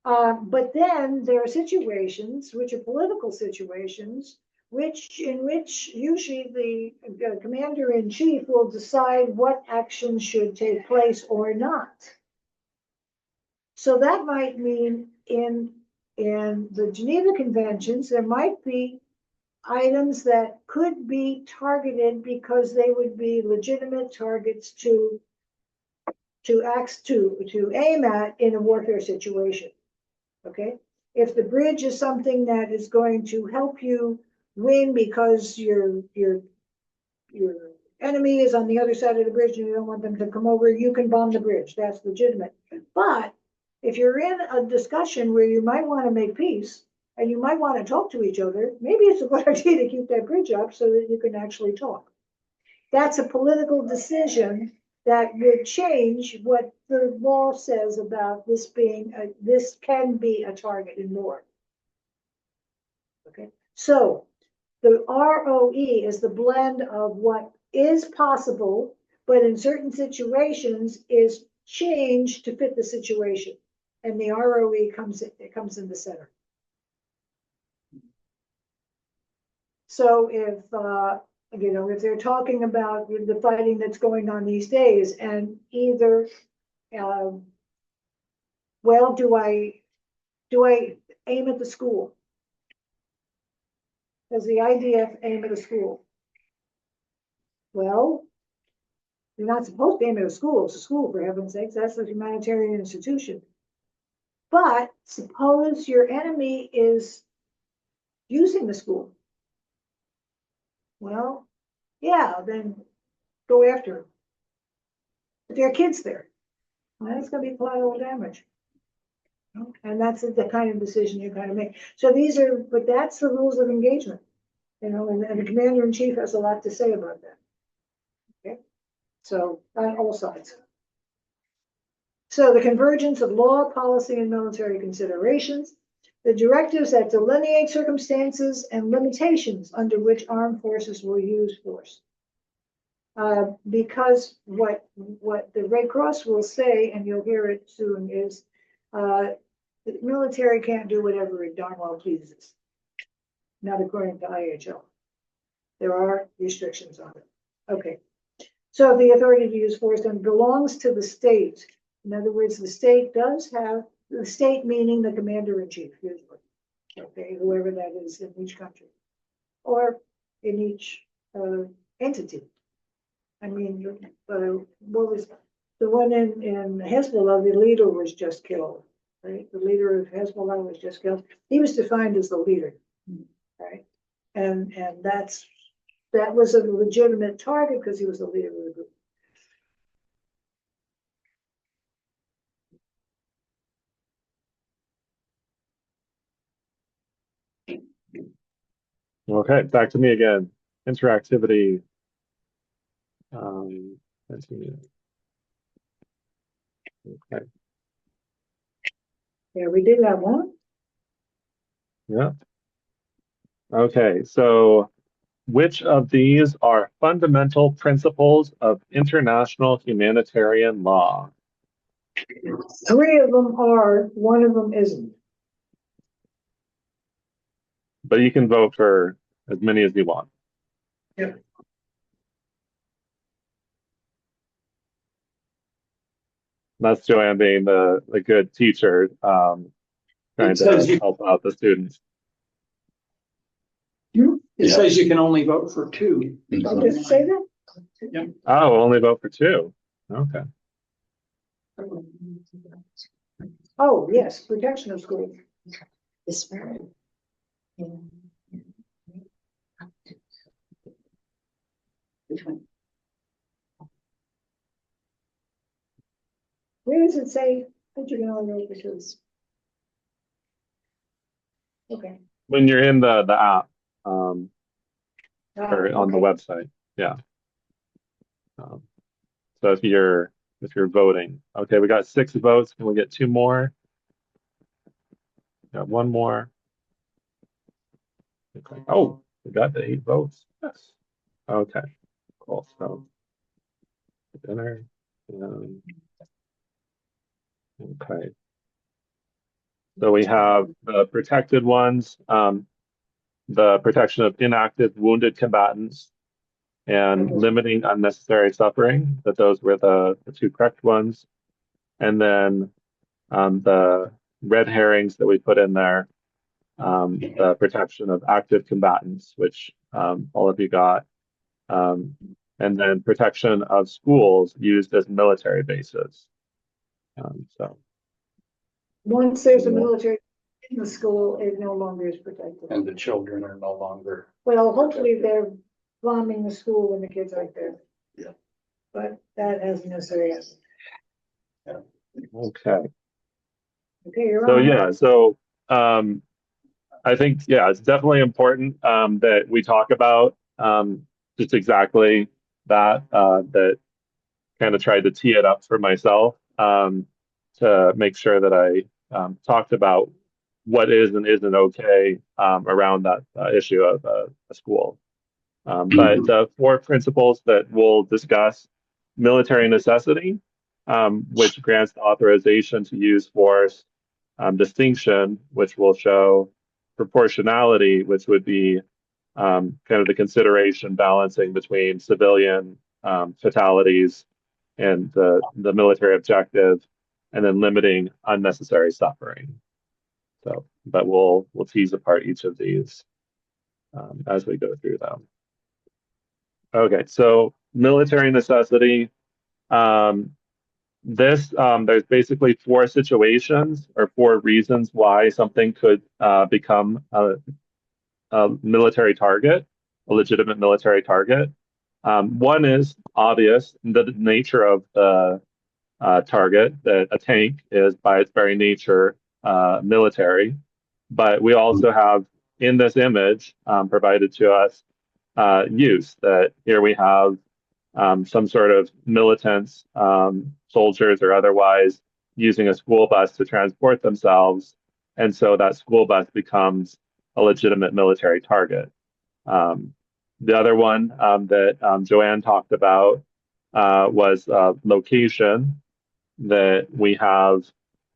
But then there are situations, which are political situations, in which usually the commander-in-chief will decide what actions should take place or not. So that might mean in the Geneva Conventions, there might be items that could be targeted because they would be legitimate targets to aim at in a warfare situation. Okay, if the bridge is something that is going to help you win because your enemy is on the other side of the bridge and you don't want them to come over, you can bomb the bridge. That's legitimate. But if you're in a discussion where you might want to make peace and you might want to talk to each other, maybe it's a good idea to keep that bridge up so that you can actually talk. That's a political decision that would change what the law says about this this can be a target in war. Okay, so the ROE is the blend of what is possible, but in certain situations is changed to fit the situation, and the ROE comes in the center. So if they're talking about the fighting that's going on these days, and either, well, do I aim at the school? Does the IDF aim at a school? Well, you're not supposed to aim at a school. It's a school, for heaven's sakes. That's a humanitarian institution. But suppose your enemy is using the school. Well, yeah, then go after them. But there are kids there. Well, that's going to be collateral damage. And that's the kind of decision you're going to make. So these are, but that's the rules of engagement, you know, and the commander in chief has a lot to say about that. Okay, so on all sides. So the convergence of law, policy, and military considerations, the directives that delineate circumstances and limitations under which armed forces will use force. Because what the Red Cross will say, and you'll hear it soon, is the military can't do whatever it darn well pleases. Not according to IHL. There are restrictions on it. Okay. So the authority to use force then belongs to the state. In other words, the state does have, the state meaning the commander in chief, usually. Okay, whoever that is in each country. Or in each entity. I mean, what was the one in Hezbollah, the leader was just killed, right? The leader of Hezbollah was just killed. He was defined as the leader, right? And that was a legitimate target because he was the leader of the group. Okay, back to me again. Interactivity. Continue. Okay. Yeah, we did that one. Yeah. Okay, so which of these are fundamental principles of international humanitarian law? 3 of them are, 1 of them isn't. But you can vote for as many as you want. Yep. That's Joanne being the good teacher, trying to help out the students. It says you can only vote for 2. I'll just say that. Oh, only vote for 2. Okay. Oh, yes, protection of schools. This one. Which one? Where does it say that you can only vote for 2? Okay. When you're in the app, or on the Okay. website, yeah. So if you're voting, okay, we got 6 votes. Can we get 2 more? Got 1 more. Okay. Oh, we got the 8 votes. Yes. Okay. Cool. So dinner. Okay. So we have the protected ones, the protection of inactive wounded combatants, and limiting unnecessary suffering, that those were the 2 correct ones. And then the red herrings that we put in there, the protection of active combatants, which all of you got, and then protection of schools used as military bases. So Once there's a military in the school, it no longer is protected. And the children are no longer. Well, hopefully they're bombing the school when the kids aren't there. Yeah. But that hasn't necessarily happened. okay. Okay, you're So on. yeah, so I think it's definitely important that we talk about just exactly that. That kind of tried to tee it up for myself to make sure that I talked about what is and isn't okay around that issue of a school. But the 4 principles that we'll discuss: military necessity, which grants the authorization to use force; distinction, which will show; proportionality, which would be kind of the consideration balancing between civilian fatalities and the military objective; and then limiting unnecessary suffering. So, but we'll tease apart each of these as we go through them. Okay, so military necessity. There's basically four situations or four reasons why something could become a military target, a legitimate military target. One is obvious, the nature of the target, that a tank is by its very nature military. But we also have in this image provided to us use that here we have some sort of militants, soldiers or otherwise, using a school bus to transport themselves. And so that school bus becomes a legitimate military target. The other one that Joanne talked about was location, that we have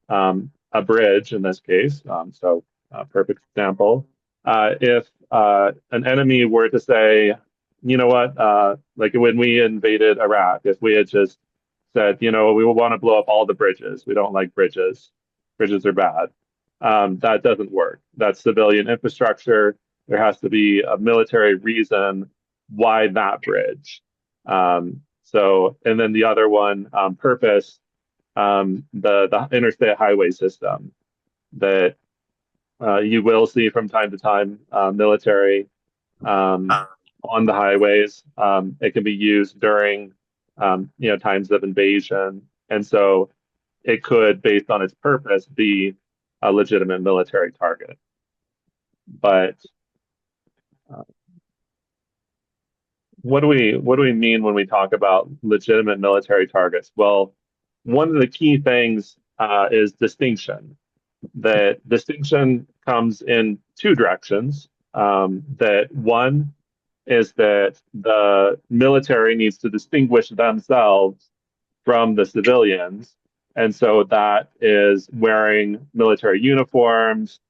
a bridge in this case. So perfect example. If an enemy were to say, you know what, like when we invaded Iraq, if we had just said, you know, we want to blow up all the bridges, we don't like bridges, bridges are bad, that doesn't work. That's civilian infrastructure. There has to be a military reason why that bridge. And then the other one, purpose, the interstate highway system that you will see from time to time military on the highways. It can be used during times of invasion, and so it could, based on its purpose, be a legitimate military target. But what do we mean when we talk about legitimate military targets? Well, one of the key things is distinction. That distinction comes in two directions. That one is that the military needs to distinguish themselves from the civilians. And so that is wearing military uniforms,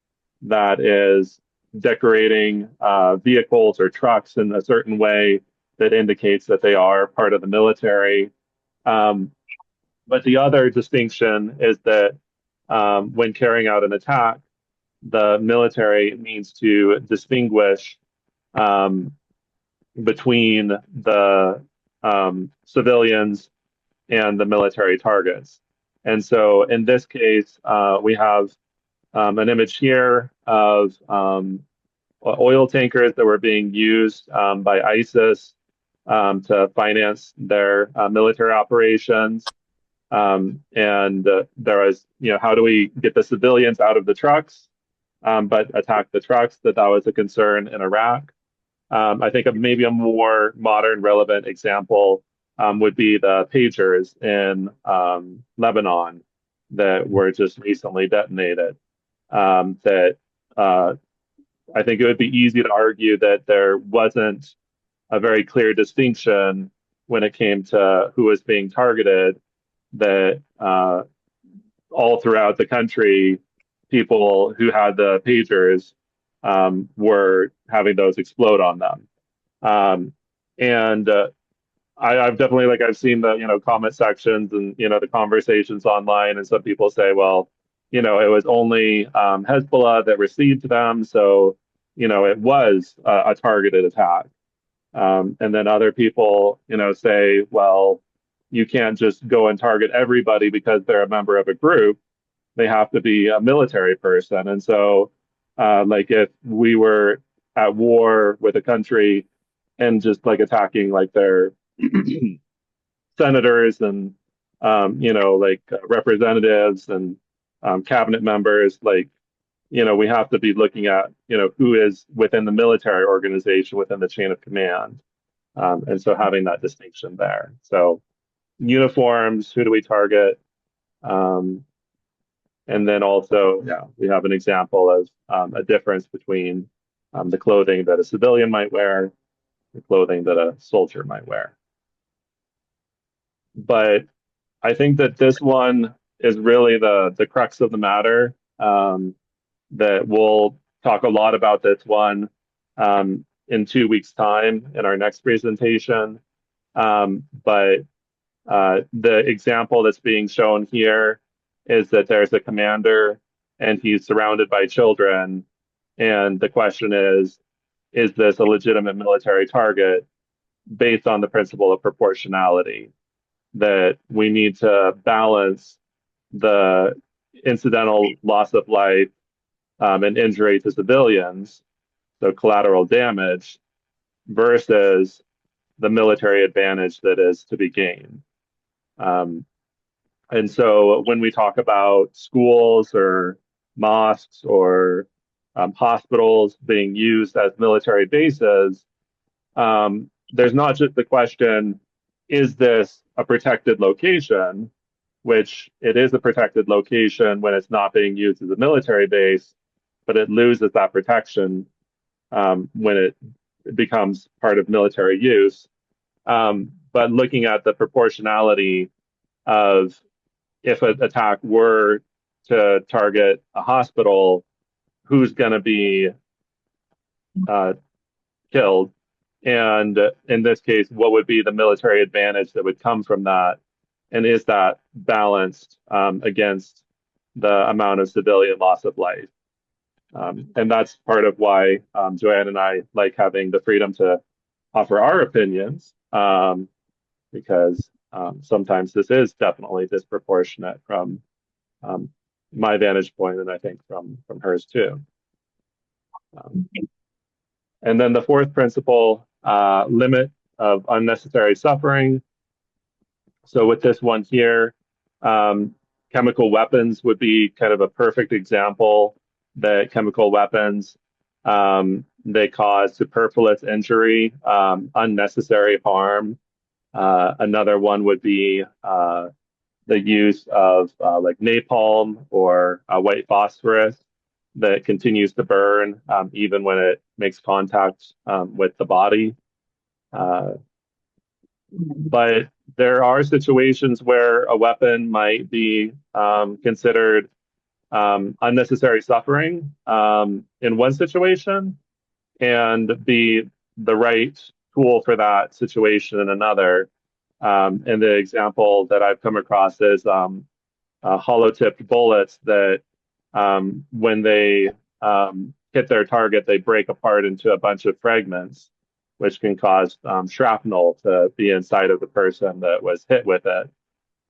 that is decorating vehicles or trucks in a certain way that indicates that they are part of the military. But the other distinction is that when carrying out an attack, the military needs to distinguish between the civilians and the military targets. And so in this case, we have an image here of oil tankers that were being used by ISIS to finance their military operations. There was, how do we get the civilians out of the trucks, but attack the trucks? That was a concern in Iraq. I think maybe a more modern, relevant example would be the pagers in Lebanon that were just recently detonated. That I think it would be easy to argue that there wasn't a very clear distinction when it came to who was being targeted, that all throughout the country, people who had the pagers were having those explode on them. I've definitely, I've seen the, comment sections and, the conversations online, and some people say, well, it was only Hezbollah that received them. So, it was a targeted attack. And then other people, say, well, you can't just go and target everybody because they're a member of a group. They have to be a military person. And so, if we were at war with a country and just attacking their senators and, representatives and cabinet members, we have to be looking at, who is within the military organization, within the chain of command. And so having that distinction there. So uniforms, who do we target? And then also, we have an example of a difference between the clothing that a civilian might wear, the clothing that a soldier might wear. But I think that this one is really the crux of the matter. That we'll talk a lot about this one in 2 weeks' time in our next presentation. But the example that's being shown here is that there's a commander and he's surrounded by children. And the question is this a legitimate military target based on the principle of proportionality? that we need to balance the incidental loss of life and injury to civilians, so collateral damage, versus the military advantage that is to be gained. And so when we talk about schools or mosques or hospitals being used as military bases, there's not just the question, is this a protected location, which it is a protected location when it's not being used as a military base, but it loses that protection when it becomes part of military use. But looking at the proportionality of if an attack were to target a hospital, who's going to be killed? And in this case, what would be the military advantage that would come from that? And is that balanced against the amount of civilian loss of life? And that's part of why Joanne and I like having the freedom to offer our opinions, because sometimes this is definitely disproportionate from my vantage point, and I think from hers too. And then the fourth principle, limit of unnecessary suffering. So with this one here, chemical weapons would be kind of a perfect example that chemical weapons, they cause superfluous injury, unnecessary harm. Another one would be the use of like napalm or white phosphorus that continues to burn even when it makes contact with the body. But there are situations where a weapon might be considered unnecessary suffering in one situation and be the right tool for that situation in another. And the example that I've come across is hollow-tipped bullets that when they hit their target, they break apart into a bunch of fragments, which can cause shrapnel to be inside of the person that was hit with it.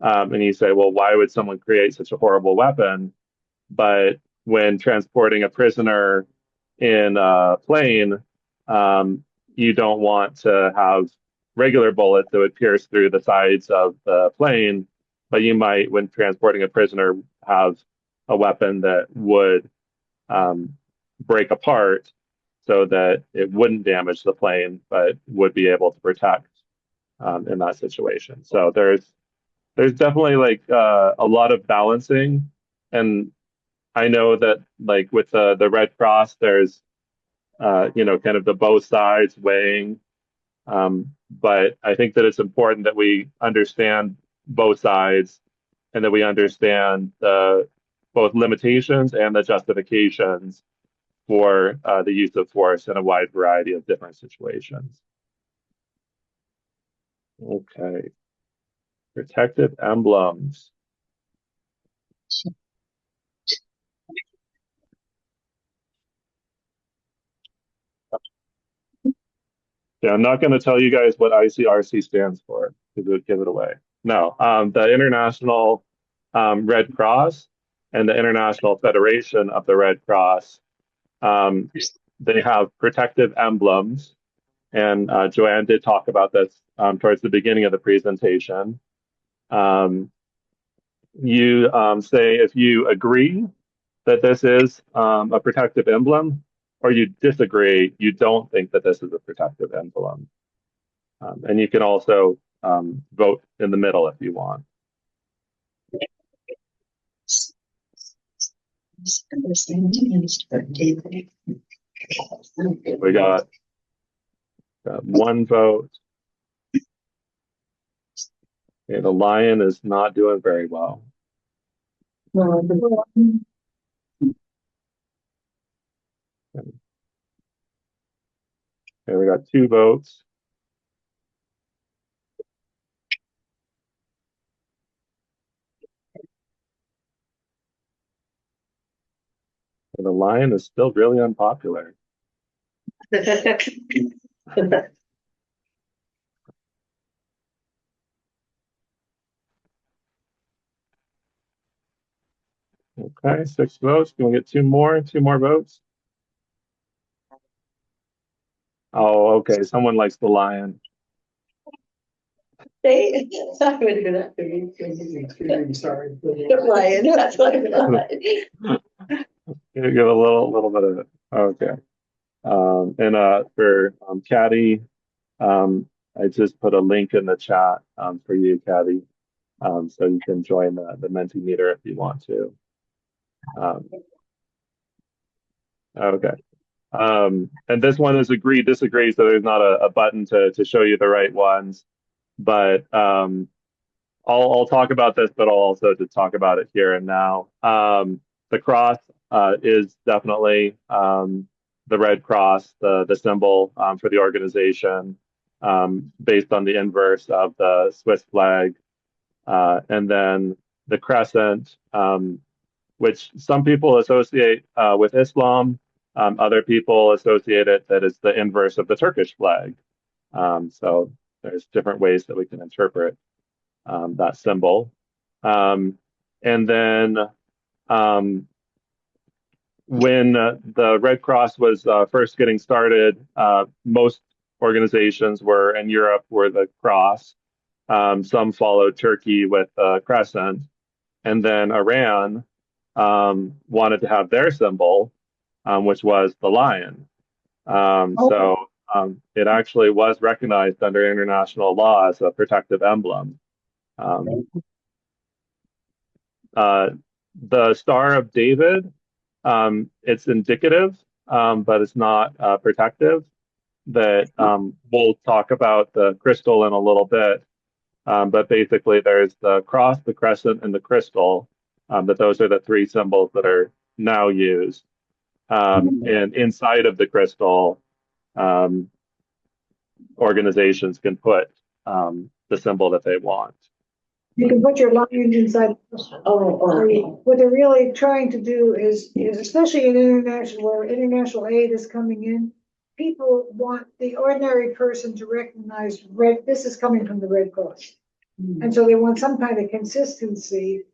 And you say, well, why would someone create such a horrible weapon? But when transporting a prisoner in a plane, you don't want to have regular bullets that would pierce through the sides of the plane, but you might, when transporting a prisoner, have a weapon that would break apart so that it wouldn't damage the plane, but would be able to protect in that situation. So there's definitely like a lot of balancing. And I know that like with the Red Cross, there's kind of the both sides weighing. But I think that it's important that we understand both sides and that we understand both limitations and the justifications for the use of force in a wide variety of different situations. Okay. Protective emblems. Yeah, I'm not going to tell you guys what ICRC stands for because it would give it away. No, the International Red Cross and the International Federation of the Red Cross, they have protective emblems. And Joanne did talk about this towards the beginning of the presentation. You say if you agree that this is a protective emblem, or you disagree, you don't think that this is a protective emblem. And you can also vote in the middle if you want. We got one vote. Okay, the lion is not doing very well. Okay, we got 2 votes. And the lion is still really unpopular. Okay, 6 votes. Can we get two more votes? Oh, okay. Someone likes the lion. They, I would do that to me. Extremely sorry. Lion, that's what I thought. Give a little bit of it. Okay. And for Caddy, I just put a link in the chat for you, Caddy, so you can join the Mentimeter if you want to. Okay. And this one is agree, disagree, so there's not a button to show you the right ones. But I'll talk about this, but I'll also to talk about it here and now. The cross is definitely the Red Cross, the symbol for the organization, based on the inverse of the Swiss flag. And then the crescent, which some people associate with Islam. Other people associate it that it's the inverse of the Turkish flag. So there's different ways that we can interpret that symbol. And then when the Red Cross was first getting started, most organizations were in Europe were the cross. Some followed Turkey with the crescent. And then Iran wanted to have their symbol, which was the lion. So it actually was recognized under international law as a protective emblem. The Star of David, it's indicative, but it's not protective. That we'll talk about the crystal in a little bit. But basically, there's the cross, the crescent, and the crystal. That those are the three symbols that are now used. And inside of the crystal, organizations can put the symbol that they want. You can put your lions inside. Okay. What they're really trying to do is especially in international, where international aid is coming in, people want the ordinary person to recognize this is coming from the Red Cross. And so they want some kind of consistency,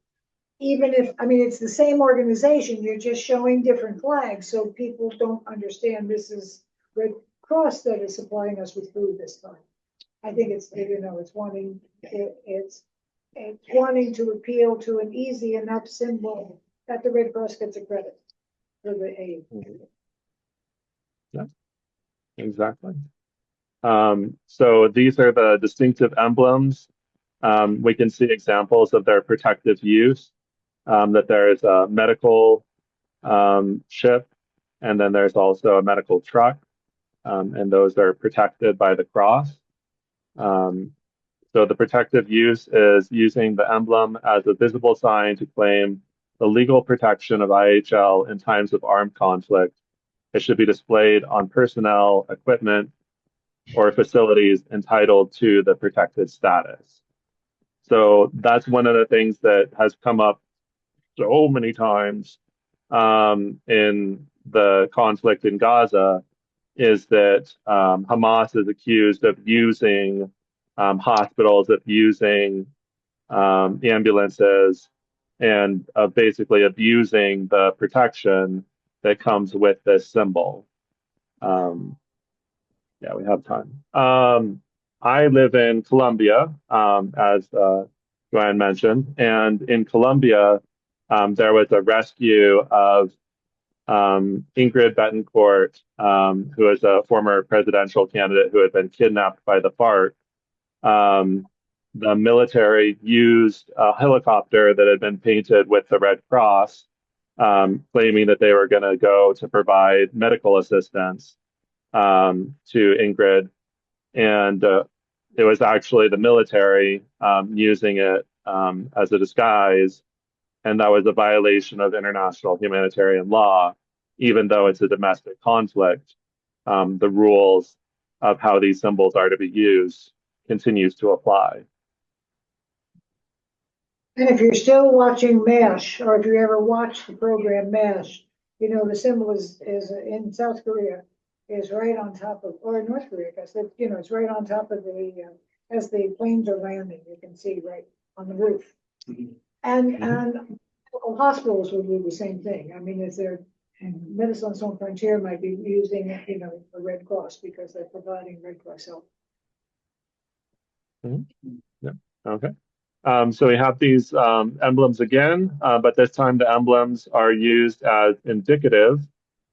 even if, I mean, it's the same organization, you're just showing different flags, so people don't understand this is Red Cross that is supplying us with food this time. I think it's, it's wanting to appeal to an easy enough symbol that the Red Cross gets a credit for the aid. Yeah, exactly. So these are the distinctive emblems. We can see examples of their protective use, that there's a medical ship, and then there's also a medical truck, and those are protected by the cross. So the protective use is using the emblem as a visible sign to claim the legal protection of IHL in times of armed conflict. It should be displayed on personnel, equipment, or facilities entitled to the protected status. So that's one of the things that has come up so many times in the conflict in Gaza, is that Hamas is accused of using hospitals, of using ambulances, and of basically abusing the protection that comes with this symbol. Yeah, we have time. I live in Colombia, as Joanne mentioned, and in Colombia, there was a rescue of Ingrid Betancourt, who is a former presidential candidate who had been kidnapped by the FARC. The military used a helicopter that had been painted with the Red Cross, claiming that they were going to go to provide medical assistance to Ingrid. And it was actually the military using it as a disguise. And that was a violation of international humanitarian law, even though it's a domestic conflict. The rules of how these symbols are to be used continues to apply. And if you're still watching MASH, or if you ever watched the program MASH, the symbol is in South Korea, is right on top of, or North Korea, I guess, it's right on top of as the planes are landing, you can see right on the roof. And Well, hospitals will do the same thing. I mean, if they're, and Médecins Sans Frontières might be using, the Red Cross because they're providing Red Cross help. Yeah. Okay. So we have these emblems again, but this time the emblems are used as indicative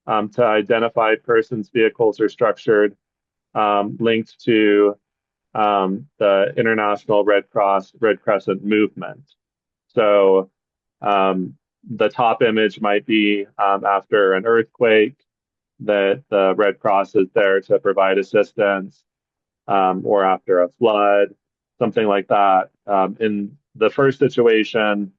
to identify persons, vehicles, or structured linked to the International Red Cross, Red Crescent movement. So the top image might be after an earthquake, that the Red Cross is there to provide assistance, or after a flood, something like that. In the first situation,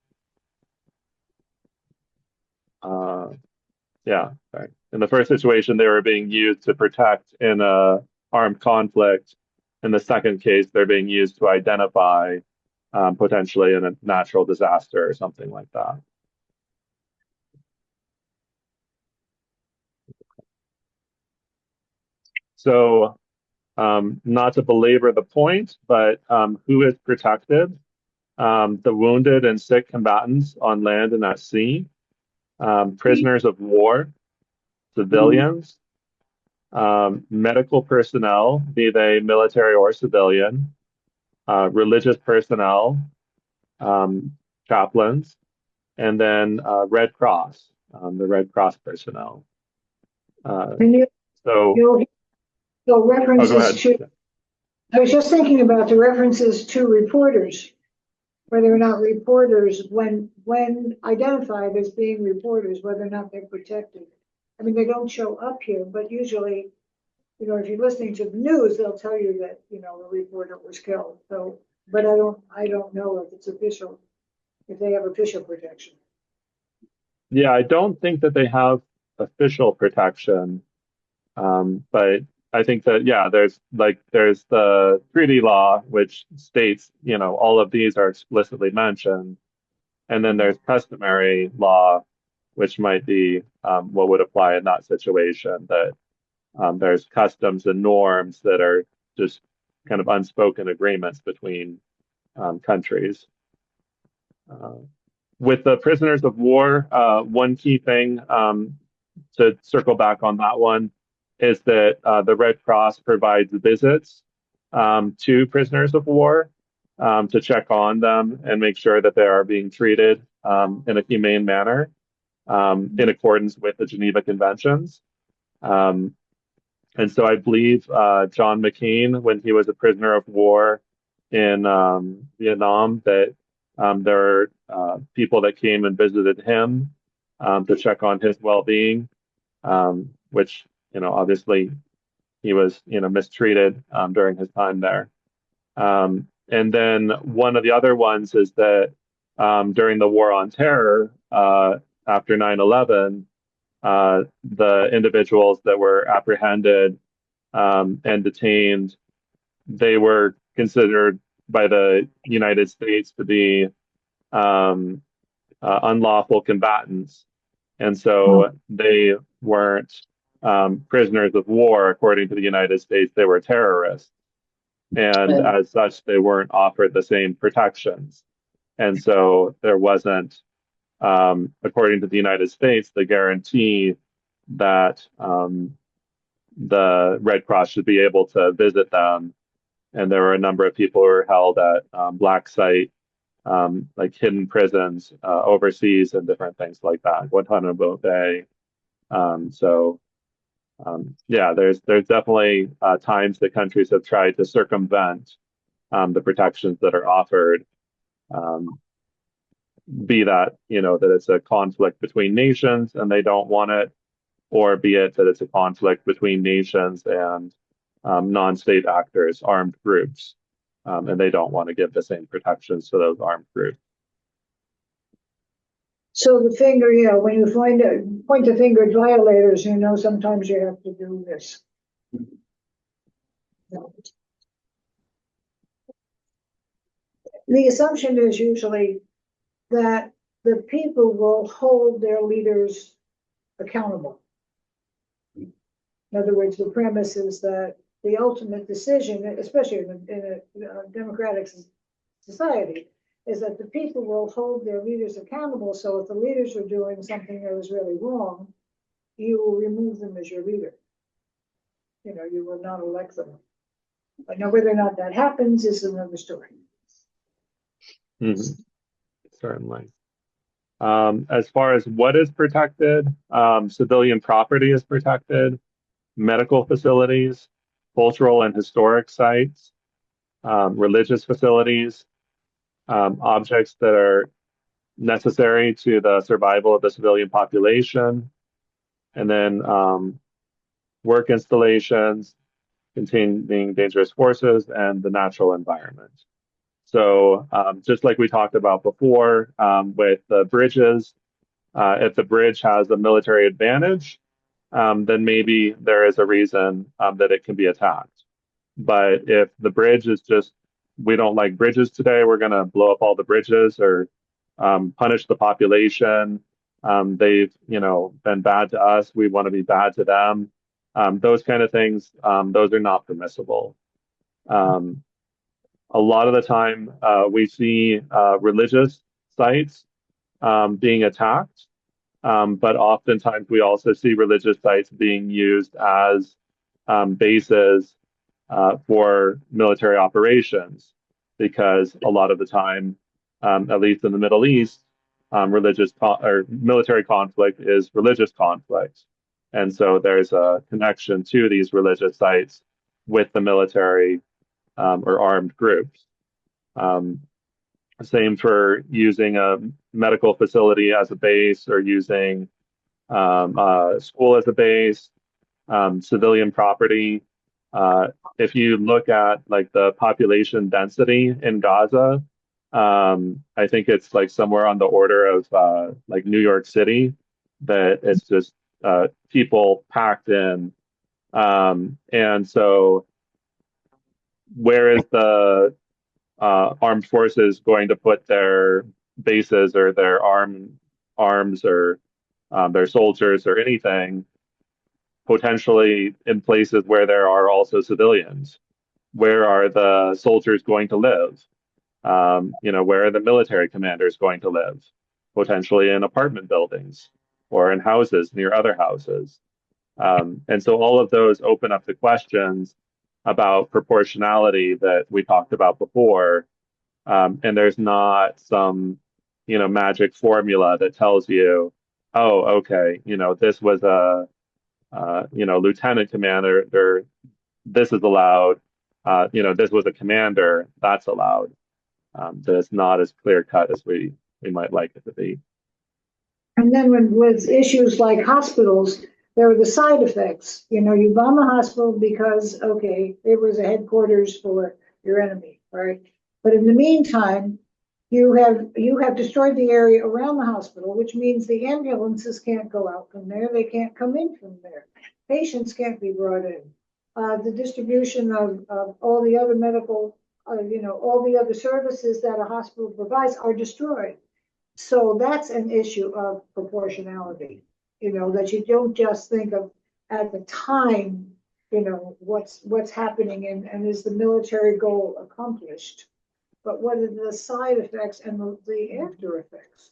in the first situation, they were being used to protect in a armed conflict. In the second case, they're being used to identify potentially in a natural disaster or something like that. So, not to belabor the point, but who is protected? The wounded and sick combatants on land and at sea, prisoners of war, civilians, medical personnel, be they military or civilian, religious personnel, chaplains, and then Red Cross, the Red Cross personnel. And So, so go references ahead. to, I was just thinking about the references to reporters, whether or not reporters, when identified as being reporters, whether or not they're protected. I mean, they don't show up here, but usually, if you're listening to the news, they'll tell you that, a reporter was killed. So, but I don't know if it's official, if they have official protection. Yeah, I don't think that they have official protection, but I think that, yeah, there's the treaty law, which states, all of these are explicitly mentioned. And then there's customary law, which might be what would apply in that situation, that there's customs and norms that are just kind of unspoken agreements between countries. With the prisoners of war, one key thing to circle back on that one is that the Red Cross provides visits to prisoners of war to check on them and make sure that they are being treated in a humane manner in accordance with the Geneva Conventions. And so I believe John McCain, when he was a prisoner of war in Vietnam, that there are people that came and visited him to check on his well-being, which, obviously he was, mistreated during his time there. And then one of the other ones is that during the War on Terror, after 9/11, the individuals that were apprehended and detained, they were considered by the United States to be unlawful combatants. And so they weren't prisoners of war, according to the United States, they were terrorists. And as such, they weren't offered the same protections. And so there wasn't, according to the United States, the guarantee that the Red Cross should be able to visit them. And there were a number of people who were held at black site, like hidden prisons overseas and different things like that, Guantanamo Bay. Yeah, there's definitely times that countries have tried to circumvent the protections that are offered, be that, that it's a conflict between nations and they don't want it, or be it that it's a conflict between nations and non-state actors, armed groups, and they don't want to give the same protections to those armed groups. So the finger, when you point the finger at violators, sometimes you have to do this. The assumption is usually that the people will hold their leaders accountable. In other words, the premise is that the ultimate decision, especially in a democratic society, is that the people will hold their leaders accountable. So if the leaders are doing something that was really wrong, you will remove them as your leader. You know, you will not elect them. But now whether or not that happens is another story. Mhm. Certainly. As far as what is protected, civilian property is protected, medical facilities, cultural and historic sites, religious facilities, objects that are necessary to the survival of the civilian population, and then work installations containing dangerous forces and the natural environment. So just like we talked about before with the bridges, if the bridge has a military advantage, then maybe there is a reason that it can be attacked. But if the bridge is just, we don't like bridges today, we're going to blow up all the bridges or punish the population. They've, been bad to us. We want to be bad to them. Those kind of things, those are not permissible. A lot of the time, we see religious sites being attacked, but oftentimes we also see religious sites being used as bases for military operations, because a lot of the time, at least in the Middle East, or military conflict is religious conflict. And so there's a connection to these religious sites with the military or armed groups. Same for using a medical facility as a base or using a school as a base, civilian property. If you look at like the population density in Gaza, I think it's like somewhere on the order of like New York City, that it's just people packed in. And so where is the armed forces going to put their bases or their arms or their soldiers or anything? Potentially in places where there are also civilians. Where are the soldiers going to live? Where are the military commanders going to live? Potentially in apartment buildings or in houses near other houses. And so all of those open up the questions about proportionality that we talked about before. And there's not some, magic formula that tells you, oh, okay, this was a lieutenant commander, this is allowed. This was a commander, that's allowed. That's not as clear cut as we might like it to be. And then with issues like hospitals, there are the side effects. You bomb a hospital because, okay, it was a headquarters for your enemy, right? But in the meantime, you have destroyed the area around the hospital, which means the ambulances can't go out from there. They can't come in from there. Patients can't be brought in. The distribution of all the other medical, all the other services that a hospital provides are destroyed. So that's an issue of proportionality, that you don't just think of at the time, what's happening and is the military goal accomplished, but what are the side effects and the after effects,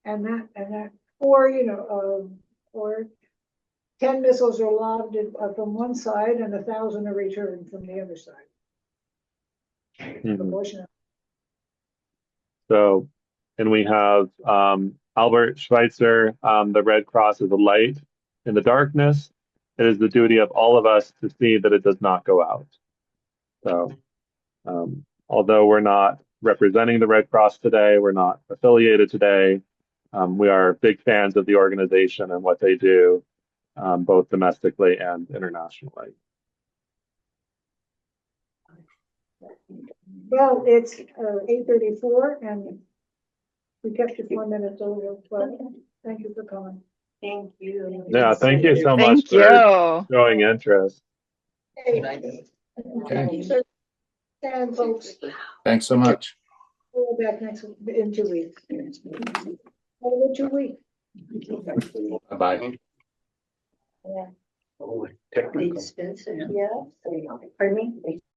and that, or 10 missiles are lobbed from one side and 1,000 are returned from the other side. Mm-hmm. So, and we have Albert Schweitzer, the Red Cross is a light in the darkness. It is the duty of all of us to see that it does not go out. So, although we're not representing the Red Cross today, we're not affiliated today, we are big fans of the organization and what they do, both domestically and internationally. Well, it's 8:34 and we kept you 4 minutes over, but thank you for coming. Thank you. Yeah, thank you so much Thank for you. showing interest. Okay. And folks, Thanks so much. we'll be back in 2 weeks. Have a good 2 weeks. Bye-bye. Yeah. Technical. Expensive, yeah. Pardon me?